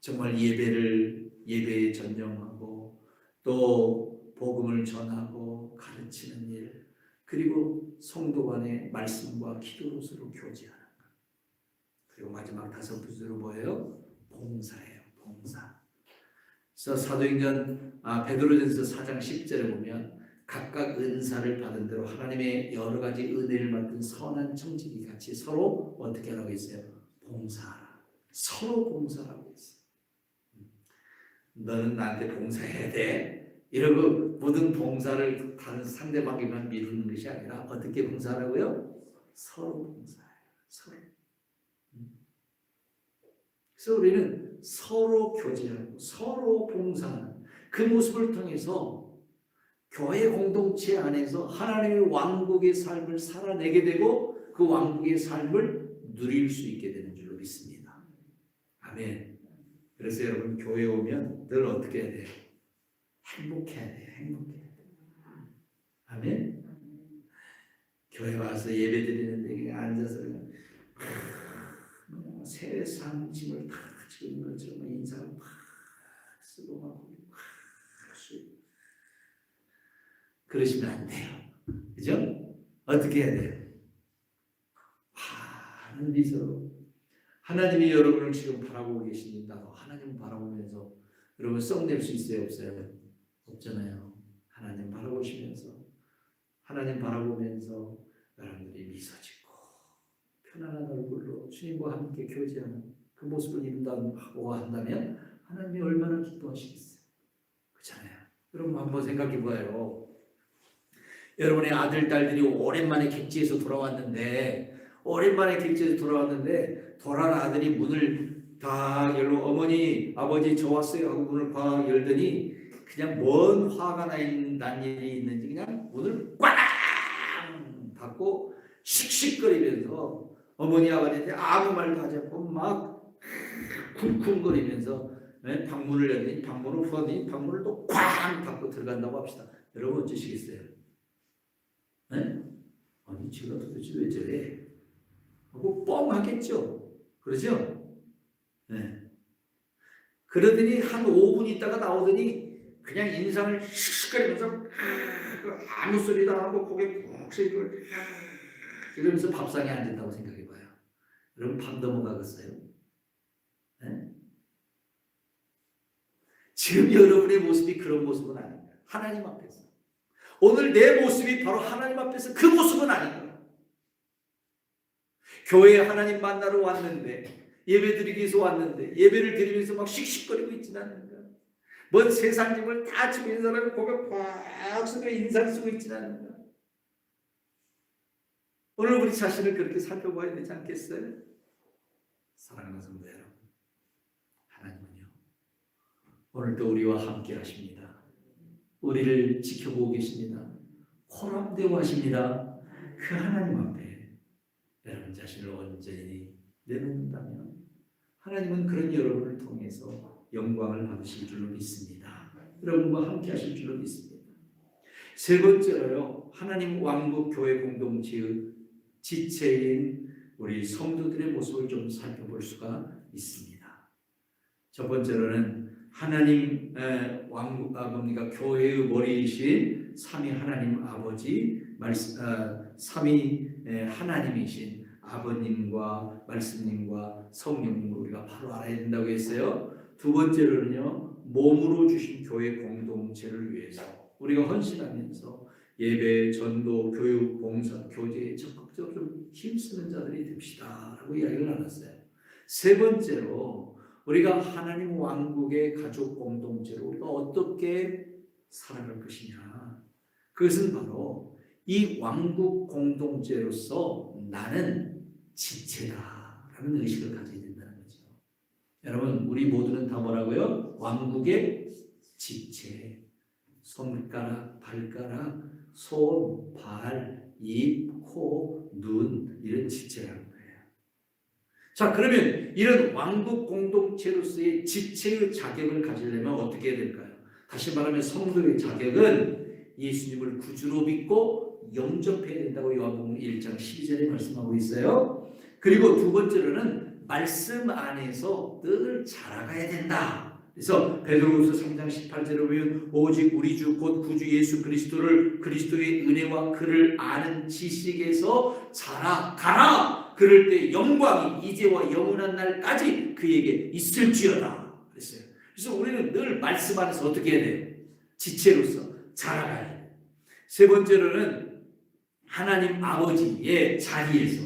정말 예배에 전념하고 또 복음을 전하고 가르치는 일, 그리고 성도 간의 말씀과 기도로 서로 교제하는 것. 그리고 마지막 다섯 번째로 뭐예요? 봉사예요. 봉사. 그래서 사도행전 베드로전서 4장 10절에 보면 각각 은사를 받은 대로 하나님의 여러 가지 은혜를 맡은 선한 청지기 같이 서로 어떻게 하라고 했어요? 봉사하라. 서로 봉사하라고 했어요. 너는 나한테 봉사해야 돼. 이러고 모든 봉사를 다른 상대방에만 미루는 것이 아니라 어떻게 봉사하라고요? 서로 봉사해요. 서로. 그래서 우리는 서로 교제하고 서로 봉사하는 그 모습을 통해서 교회 공동체 안에서 하나님의 왕국의 삶을 살아내게 되고 그 왕국의 삶을 누릴 수 있게 되는 줄로 믿습니다. 아멘. 그래서 여러분 교회 오면 늘 어떻게 해야 돼요? 행복해야 돼요. 행복해야 돼요. 아멘. 교회 와서 예배 드리는데 그냥 앉아서 세상 짐을 다 지는 것처럼 인사를 막 쓰고 막 그러시면 안 돼요. 그죠? 어떻게 해야 돼요? 환한 미소로 하나님이 여러분을 지금 바라보고 계십니다. 하나님 바라보면서 여러분 썩낼 수 있어요? 없어요? 없잖아요. 하나님 바라보시면서 하나님 바라보면서 여러분들이 미소 짓고 편안한 얼굴로 주님과 함께 교제하는 그 모습을 이룬다고 한다면 하나님이 얼마나 기뻐하시겠어요? 그렇잖아요. 여러분 한번 생각해 봐요. 여러분의 아들, 딸들이 오랜만에 객지에서 돌아왔는데 돌아온 아들이 문을 다 열고 어머니, 아버지 저 왔어요 하고 문을 꽉 열더니 그냥 뭔 화가 난 일이 있는지 그냥 문을 꽉 닫고 씩씩거리면서 어머니, 아버지한테 아무 말도 하지 않고 막 쿵쿵거리면서 방문을 열더니 방문을 풀었더니 방문을 또 꽉 닫고 들어간다고 합시다. 여러분 어쩌시겠어요? 네? 아니 제가 도대체 왜 저래? 하고 뻥 하겠죠. 그러죠? 네. 그러더니 한 5분 있다가 나오더니 그냥 인상을 씩씩거리면서 아무 소리도 안 하고 고개 푹 숙이고 이러면서 밥상에 앉았다고 생각해봐요. 여러분 밥 넘어가겠어요? 네? 지금 여러분의 모습이 그런 모습은 아닙니다. 하나님 앞에서 오늘 내 모습이 바로 하나님 앞에서 그 모습은 아닙니다. 교회에 하나님 만나러 왔는데 예배 드리기 위해서 왔는데 예배를 드리면서 막 씩씩거리고 있지는 않는가. 뭔 세상 짐을 다 지고 있는 사람이 고개 팍 숙여 인상 쓰고 있지는 않는가. 오늘 우리 자신을 그렇게 살펴봐야 되지 않겠어요? 사랑하는 성도 여러분, 하나님은요 오늘도 우리와 함께 하십니다. 우리를 지켜보고 계십니다. 호람대우하십니다. 그 하나님 앞에 여러분 자신을 온전히 내놓는다면 하나님은 그런 여러분을 통해서 영광을 받으실 줄로 믿습니다. 여러분과 함께 하실 줄로 믿습니다. 세 번째로요, 하나님 왕국 교회 공동체의 지체인 우리 성도들의 모습을 좀 살펴볼 수가 있습니다. 첫 번째로는 하나님 왕국 뭡니까? 교회의 머리이신 삼위 하나님 아버지 삼위 하나님이신 아버님과 말씀님과 성령님을 우리가 바로 알아야 된다고 했어요. 두 번째로는요, 몸으로 주신 교회 공동체를 위해서 우리가 헌신하면서 예배, 전도, 교육, 봉사, 교제에 적극적으로 좀 힘쓰는 자들이 됩시다라고 이야기를 나눴어요. 세 번째로 우리가 하나님 왕국의 가족 공동체로 우리가 어떻게 살아갈 것이냐. 그것은 바로 이 왕국 공동체로서 나는 지체다라는 의식을 가져야 된다는 거죠. 여러분 우리 모두는 다 뭐라고요? 왕국의 지체. 손가락, 발가락, 손, 발, 입, 코, 눈 이런 지체라는 거예요. 자, 그러면 이런 왕국 공동체로서의 지체의 자격을 가지려면 어떻게 해야 될까요? 다시 말하면 성도의 자격은 예수님을 구주로 믿고 영접해야 된다고 요한복음 1장 12절에 말씀하고 있어요. 그리고 두 번째로는 말씀 안에서 늘 자라가야 된다. 그래서 베드로후서 3장 18절에 보면 오직 우리 주 곧 구주 예수 그리스도를 그리스도의 은혜와 그를 아는 지식에서 자라가라. 그럴 때 영광이 이제와 영원한 날까지 그에게 있을지어다 그랬어요. 그래서 우리는 늘 말씀 안에서 어떻게 해야 돼요? 지체로서 자라가야 돼요. 세 번째로는 하나님 아버지의 자리에서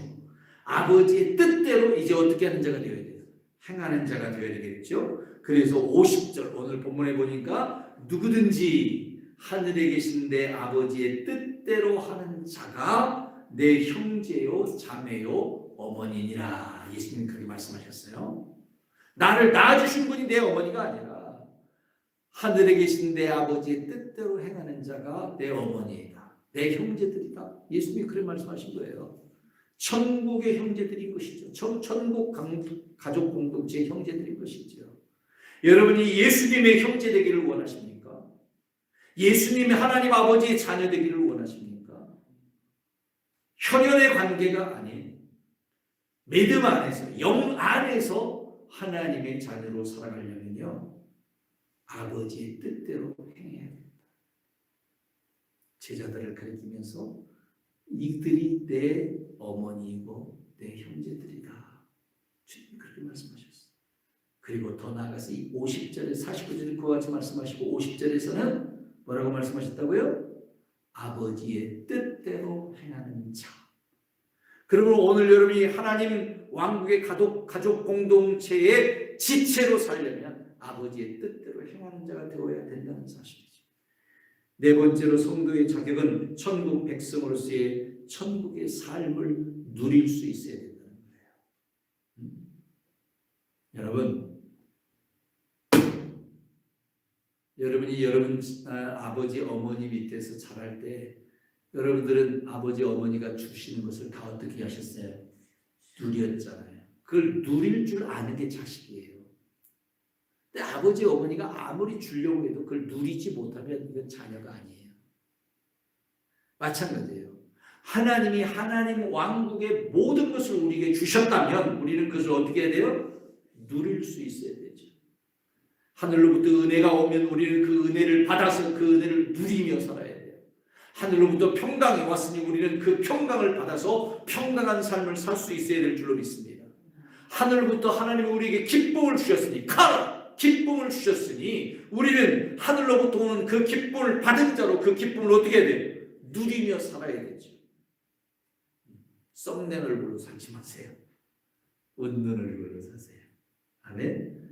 아버지의 뜻대로 이제 어떻게 하는 자가 되어야 돼요? 행하는 자가 되어야 되겠죠. 그래서 50절 오늘 본문에 보니까 누구든지 하늘에 계신 내 아버지의 뜻대로 하는 자가 내 형제요 자매요 어머니니라. 예수님 그렇게 말씀하셨어요. 나를 낳아주신 분이 내 어머니가 아니라 하늘에 계신 내 아버지의 뜻대로 행하는 자가 내 어머니이다. 내 형제들이다. 예수님이 그렇게 말씀하신 거예요. 천국의 형제들인 것이죠. 천국 가족 공동체의 형제들인 것이죠. 여러분이 예수님의 형제 되기를 원하십니까? 예수님의 하나님 아버지의 자녀 되기를 원하십니까? 혈연의 관계가 아닌 믿음 안에서 영 안에서 하나님의 자녀로 살아가려면요 아버지의 뜻대로 행해야 됩니다. 제자들을 가리키면서 이들이 내 어머니이고 내 형제들이다. 주님이 그렇게 말씀하셨어요. 그리고 더 나아가서 이 50절에 49절에 그와 같이 말씀하시고 50절에서는 뭐라고 말씀하셨다고요? 아버지의 뜻대로 행하는 자. 그러면 오늘 여러분이 하나님 왕국의 가족 공동체의 지체로 살려면 아버지의 뜻대로 행하는 자가 되어야 된다는 사실이죠. 네 번째로 성도의 자격은 천국 백성으로서의 천국의 삶을 누릴 수 있어야 된다는 거예요. 여러분이 여러분 아버지 어머니 밑에서 자랄 때 여러분들은 아버지 어머니가 주시는 것을 다 어떻게 하셨어요? 누렸잖아요. 그걸 누릴 줄 아는 게 자식이에요. 근데 아버지 어머니가 아무리 주려고 해도 그걸 누리지 못하면 이건 자녀가 아니에요. 마찬가지예요. 하나님이 하나님 왕국의 모든 것을 우리에게 주셨다면 우리는 그것을 어떻게 해야 돼요? 누릴 수 있어야 되죠. 하늘로부터 은혜가 오면 우리는 그 은혜를 받아서 그 은혜를 누리며 살아야 돼요. 하늘로부터 평강이 왔으니 우리는 그 평강을 받아서 평강한 삶을 살 수 있어야 될 줄로 믿습니다. 하늘로부터 하나님이 우리에게 기쁨을 주셨으니 기쁨을 주셨으니 우리는 하늘로부터 오는 그 기쁨을 받은 자로 그 기쁨을 어떻게 해야 돼요? 누리며 살아야 되죠. 썩는 얼굴로 살지 마세요. 웃는 얼굴로 사세요. 아멘.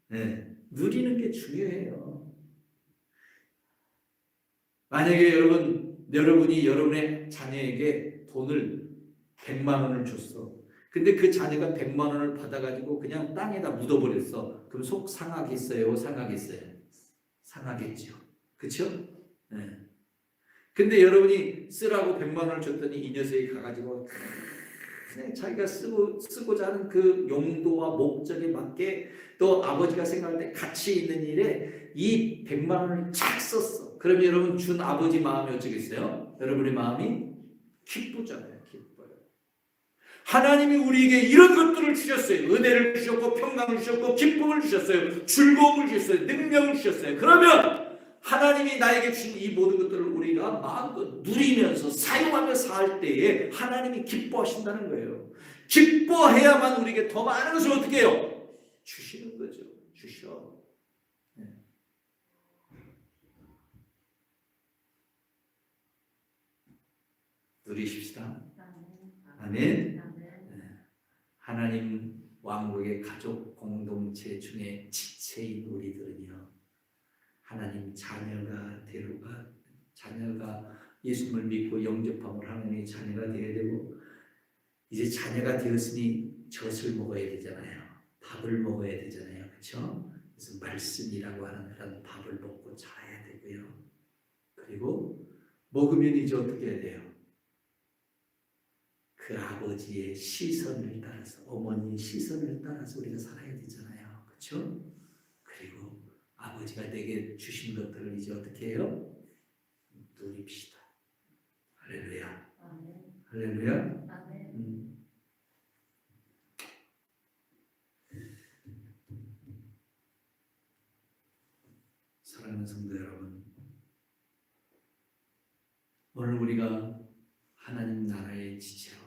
네, 누리는 게 중요해요. 만약에 여러분이 여러분의 자녀에게 돈을 100만 원을 줬어. 근데 그 자녀가 100만 원을 받아가지고 그냥 땅에다 묻어버렸어. 그럼 속 상하겠어요? 상하겠어요? 상하겠죠. 그렇죠? 네. 근데 여러분이 쓰라고 100만 원을 줬더니 이 녀석이 가가지고 그냥 자기가 쓰고자 하는 그 용도와 목적에 맞게 또 아버지가 생각할 때 가치 있는 일에 이 100만 원을 착 썼어. 그러면 여러분 준 아버지 마음이 어쩌겠어요? 여러분의 마음이 기쁘잖아요. 기뻐요. 하나님이 우리에게 이런 것들을 주셨어요. 은혜를 주셨고 평강을 주셨고 기쁨을 주셨어요. 즐거움을 주셨어요. 능력을 주셨어요. 그러면 하나님이 나에게 주신 이 모든 것들을 우리가 마음껏 누리면서 사용하며 살 때에 하나님이 기뻐하신다는 거예요. 기뻐해야만 우리에게 더 많은 것을 어떻게 해요? 주시는 거죠. 주셔. 네. 누리십시다. 아멘. 네. 하나님 왕국의 가족 공동체 중에 지체인 우리들은요. 하나님 자녀가 예수님을 믿고 영접함을 하나님의 자녀가 되어야 되고 이제 자녀가 되었으니 젖을 먹어야 되잖아요. 밥을 먹어야 되잖아요. 그렇죠? 그래서 말씀이라고 하는 그런 밥을 먹고 자라야 되고요. 그리고 먹으면 이제 어떻게 해야 돼요? 그 아버지의 시선을 따라서 어머니의 시선을 따라서 우리가 살아야 되잖아요. 그렇죠? 그리고 아버지가 내게 주신 것들을 이제 어떻게 해요? 누립시다. 할렐루야. 할렐루야. 하나님 나라의 지체로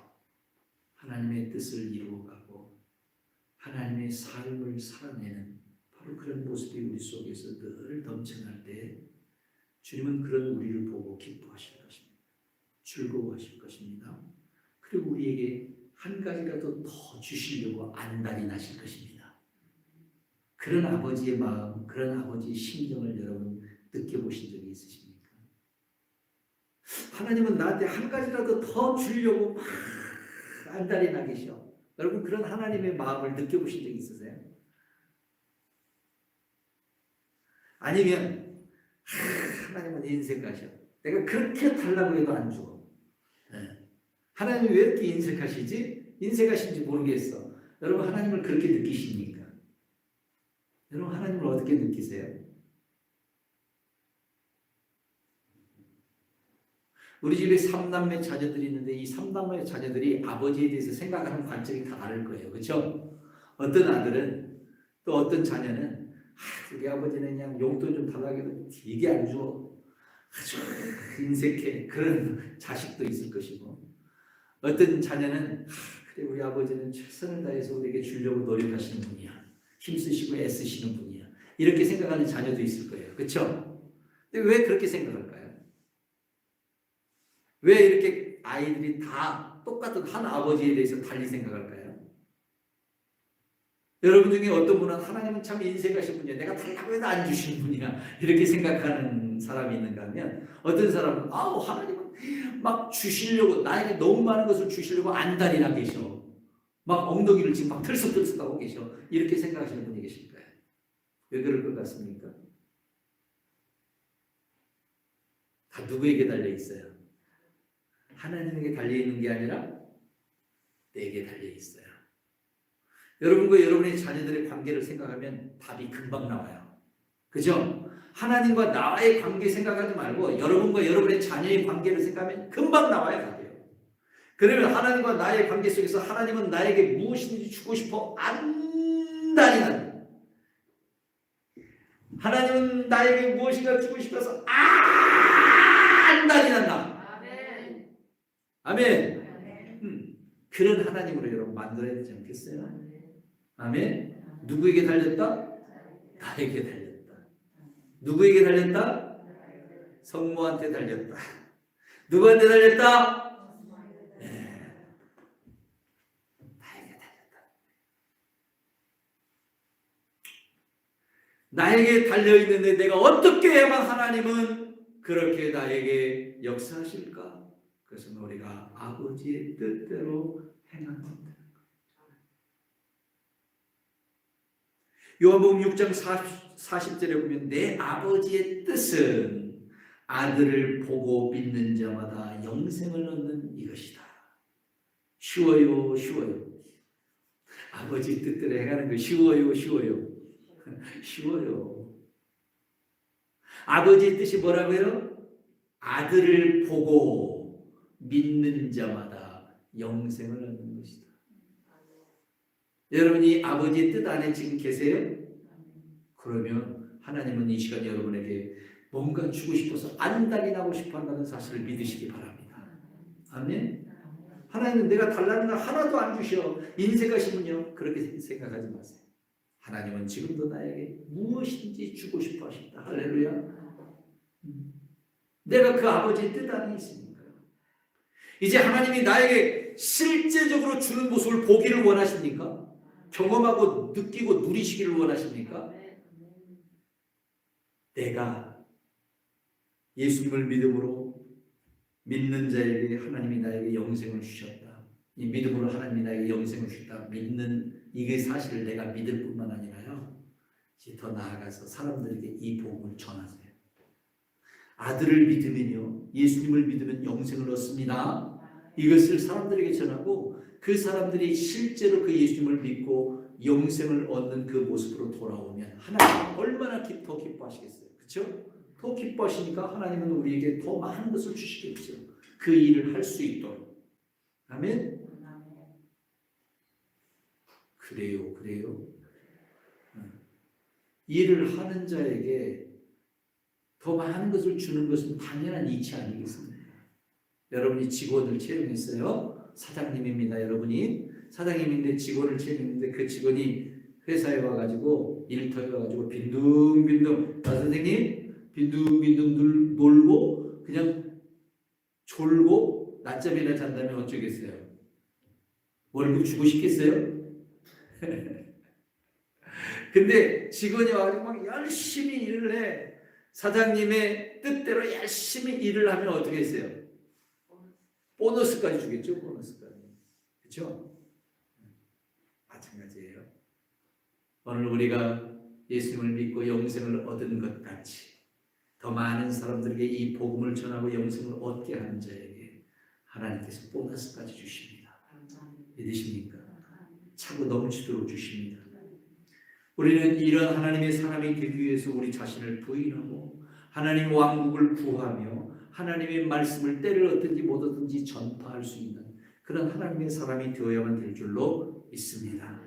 하나님의 뜻을 이루어가고 하나님의 삶을 살아내는 바로 그런 모습이 우리 속에서 늘 넘쳐날 때 주님은 그런 우리를 보고 기뻐하실 것입니다. 즐거워하실 것입니다. 그리고 우리에게 한 가지라도 더 주시려고 안달이 나실 것입니다. 그런 아버지의 마음, 그런 아버지의 심정을 여러분 느껴보신 적이 있으십니까? 하나님은 나한테 한 가지라도 더 주려고 막 안달이 나 계셔. 여러분 그런 하나님의 마음을 느껴보신 적이 있으세요? 아니면 하나님은 인색하셔. 내가 그렇게 달라고 해도 안 줘. 하나님이 왜 이렇게 인색하시지? 인색하신지 모르겠어. 여러분 하나님을 그렇게 느끼십니까? 여러분 하나님을 어떻게 느끼세요? 우리 집에 3남매 자녀들이 있는데 이 3남매 자녀들이 아버지에 대해서 생각하는 관점이 다 다를 거예요. 그렇죠? 어떤 아들은 또 어떤 자녀는 우리 아버지는 그냥 용돈 좀 달라고 해도 되게 안 줘. 아주 인색해. 그런 자식도 있을 것이고 어떤 자녀는 그래 우리 아버지는 최선을 다해서 우리에게 주려고 노력하시는 분이야. 힘쓰시고 애쓰시는 분이야. 이렇게 생각하는 자녀도 있을 거예요. 그렇죠? 근데 왜 그렇게 생각할까요? 왜 이렇게 아이들이 다 똑같은 한 아버지에 대해서 달리 생각할까요? 여러분 중에 어떤 분은 하나님은 참 인색하신 분이야. 내가 달라고 해도 안 주시는 분이야. 이렇게 생각하는 사람이 있는가 하면 어떤 사람은 하나님은 막 주시려고 나에게 너무 많은 것을 주시려고 안달이나 계셔. 막 엉덩이를 지금 막 들썩들썩하고 계셔. 이렇게 생각하시는 분이 계실 거예요. 왜 그럴 것 같습니까? 다 누구에게 달려 있어요? 하나님에게 달려있는 게 아니라 내게 달려있어요. 여러분과 여러분의 자녀들의 관계를 생각하면 답이 금방 나와요. 그죠? 하나님과 나와의 관계 생각하지 말고 여러분과 여러분의 자녀의 관계를 생각하면 금방 나와요. 답이요. 그러면 하나님과 나의 관계 속에서 하나님은 나에게 무엇인지 주고 싶어 안달이 나요. 하나님은 나에게 무엇인가 주고 싶어서 안달이 난다. 아멘. 그런 하나님으로 여러분 만들어야 되지 않겠어요? 아멘. 누구에게 달렸다? 나에게 달렸다. 누구에게 달렸다? 성모한테 달렸다. 누구한테 달렸다? 네. 나에게 달렸다. 나에게 달려있는데 내가 어떻게 해야만 하나님은 그렇게 나에게 역사하실까? 그것은 우리가 아버지의 뜻대로 행하는 겁니다. 요한복음 6장 40절에 보면 내 아버지의 뜻은 아들을 보고 믿는 자마다 영생을 얻는 이것이다. 쉬워요, 쉬워요. 아버지 뜻대로 행하는 거 쉬워요, 쉬워요. 쉬워요. 아버지의 뜻이 뭐라고요? 아들을 보고 믿는 자마다 영생을 얻는 것이다. 여러분이 아버지의 뜻 안에 지금 계세요? 그러면 하나님은 이 시간 여러분에게 뭔가 주고 싶어서 안달이 나고 싶어 한다는 사실을 믿으시기 바랍니다. 아멘? 하나님은 내가 달라는 거 하나도 안 주셔. 인색하시군요. 그렇게 생각하지 마세요. 하나님은 지금도 나에게 무엇인지 주고 싶어 하신다. 할렐루야. 내가 그 아버지의 뜻 안에 있습니다. 이제 하나님이 나에게 실제적으로 주는 모습을 보기를 원하십니까? 경험하고 느끼고 누리시기를 원하십니까? 내가 예수님을 믿음으로 믿는 자에게 하나님이 나에게 영생을 주셨다. 이 믿음으로 하나님이 나에게 영생을 주셨다. 믿는 이게 사실을 내가 믿을 뿐만 아니라요. 이제 더 나아가서 사람들에게 이 복음을 전하세요. 아들을 믿으면요. 예수님을 믿으면 영생을 얻습니다. 이것을 사람들에게 전하고 그 사람들이 실제로 그 예수님을 믿고 영생을 얻는 그 모습으로 돌아오면 하나님은 얼마나 더 기뻐하시겠어요. 그렇죠? 더 기뻐하시니까 하나님은 우리에게 더 많은 것을 주시겠죠. 그 일을 할 수 있도록. 아멘? 그래요. 일을 하는 자에게 더 많은 것을 주는 것은 당연한 이치 아니겠습니까? 여러분이 직원을 채용했어요. 사장님입니다. 여러분이 사장님인데 직원을 채용했는데 그 직원이 회사에 와가지고 일터에 와가지고 빈둥빈둥 선생님 빈둥빈둥 놀고 그냥 졸고 낮잠이나 잔다면 어쩌겠어요? 월급 주고 싶겠어요? 근데 직원이 와가지고 막 열심히 일을 해. 사장님의 뜻대로 열심히 일을 하면 어떻게 했어요? 보너스까지 주겠죠. 보너스까지. 그렇죠? 마찬가지예요. 오늘 우리가 예수님을 믿고 영생을 얻은 것 같이 더 많은 사람들에게 이 복음을 전하고 영생을 얻게 하는 자에게 하나님께서 보너스까지 주십니다. 믿으십니까? 차고 넘치도록 주십니다. 우리는 이런 하나님의 사람이 되기 위해서 우리 자신을 부인하고 하나님 왕국을 구하며 하나님의 말씀을 때를 얻든지 못 얻든지 전파할 수 있는 그런 하나님의 사람이 되어야만 될 줄로 믿습니다.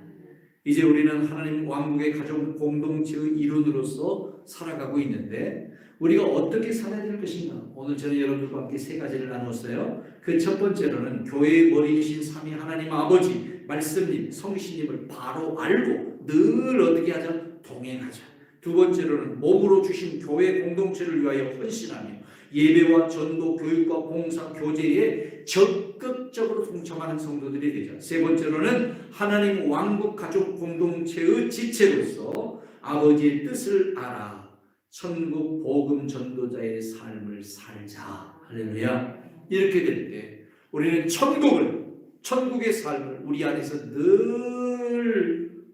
이제 우리는 하나님 왕국의 가정 공동체의 일원으로서 살아가고 있는데 우리가 어떻게 살아야 될 것인가? 오늘 저는 여러분들과 함께 세 가지를 나눴어요. 그 첫 번째로는 교회의 머리이신 삼위 하나님 아버지 말씀님 성신님을 바로 알고 늘 어떻게 하자? 동행하자. 두 번째로는 몸으로 주신 교회 공동체를 위하여 헌신하며 예배와 전도, 교육과 봉사, 교제에 적극적으로 동참하는 성도들이 되자. 세 번째로는 하나님 왕국 가족 공동체의 지체로서 아버지의 뜻을 알아 천국 복음 전도자의 삶을 살자. 할렐루야. 이렇게 될 때 우리는 천국의 삶을 우리 안에서 늘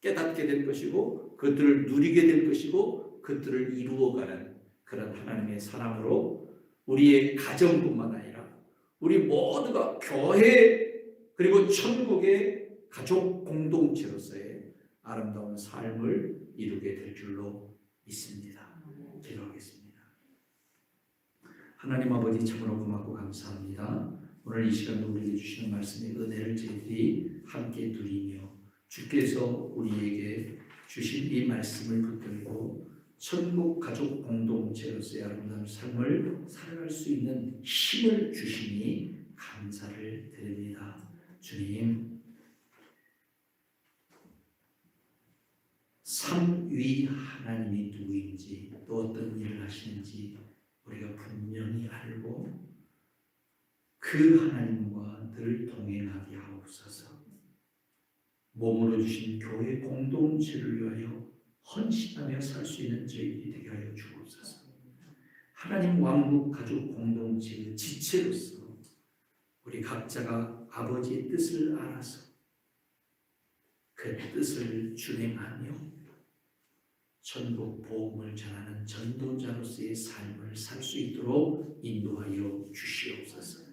깨닫게 될 것이고 그것들을 누리게 될 것이고 그것들을 이루어가는 그런 하나님의 사람으로 우리의 가정뿐만 아니라 우리 모두가 교회 그리고 천국의 가족 공동체로서의 아름다운 삶을 이루게 될 줄로 믿습니다. 기도하겠습니다. 하나님 아버지 참으로 고맙고 감사합니다. 오늘 이 시간도 우리에게 주시는 말씀의 은혜를 저희들이 함께 누리며 주께서 우리에게 주신 이 말씀을 붙들고 천국 가족 공동체로서의 아름다운 삶을 살아갈 수 있는 힘을 주시니 감사를 드립니다. 주님, 삼위 하나님이 누구인지 또 어떤 일을 하시는지 우리가 분명히 알고 그 하나님과 늘 동행하게 하옵소서. 몸으로 주신 교회 공동체를 위하여 헌신하며 살 수 있는 저희들이 되게 하여 주옵소서. 하나님 왕국 가족 공동체의 지체로서 우리 각자가 아버지의 뜻을 알아서 그 뜻을 준행하며 천국 복음을 전하는 전도자로서의 삶을 살 수 있도록 인도하여 주시옵소서.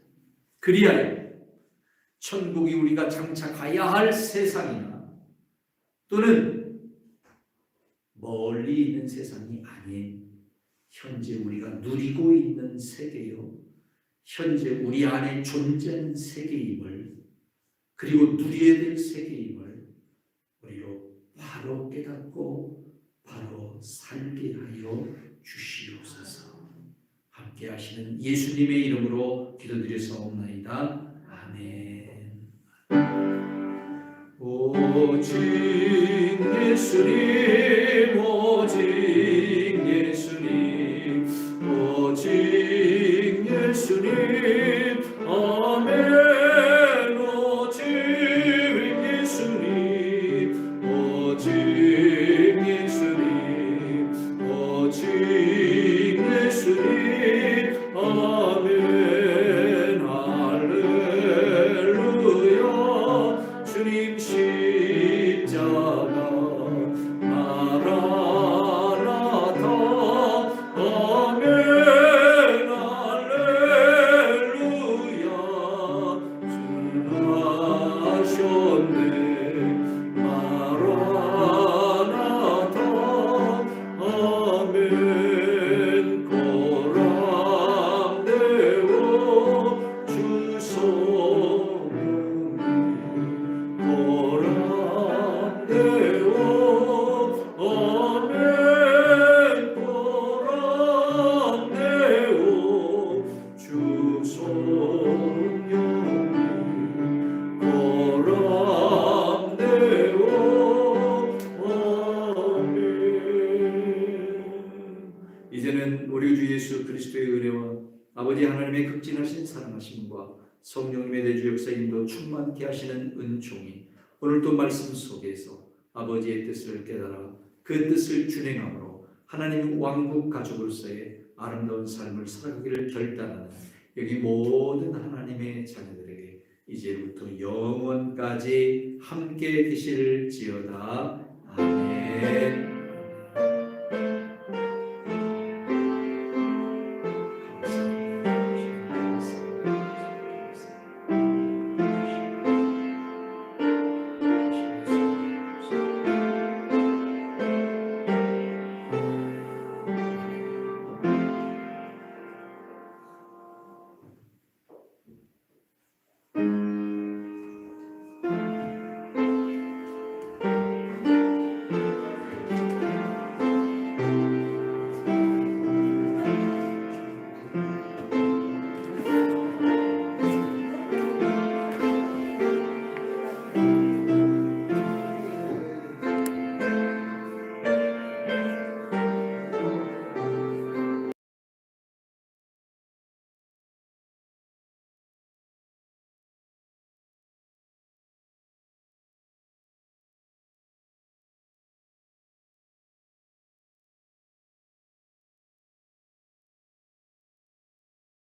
그리하여 천국이 우리가 장착해야 할 세상이나 또는 멀리 있는 세상이 아닌 현재 우리가 누리고 있는 세계요, 현재 우리 안에 존재하는 세계임을 그리고 누려야 될 세계임을 우리로 바로 깨닫고 바로 살게 하여 주시옵소서. 함께 하시는 예수님의 이름으로 기도드려사옵나이다. 아멘. 오직 예수님, 오직 예수님, 오직 예수님, 아멘. 오직 예수님, 오직 예수님, 오직 예수님, 아멘. 할렐루야. 주님 십자가 마라나타, 아멘. 할렐루야. 충만하심과 성령님의 내주 역사인도 충만케 하시는 은총이 오늘도 말씀 속에서 아버지의 뜻을 깨달아 그 뜻을 준행함으로 하나님 왕국 가족으로서의 아름다운 삶을 살아가기를 결단하는 여기 모든 하나님의 자녀들에게 이제부터 영원까지 함께 계실지어다. 아멘.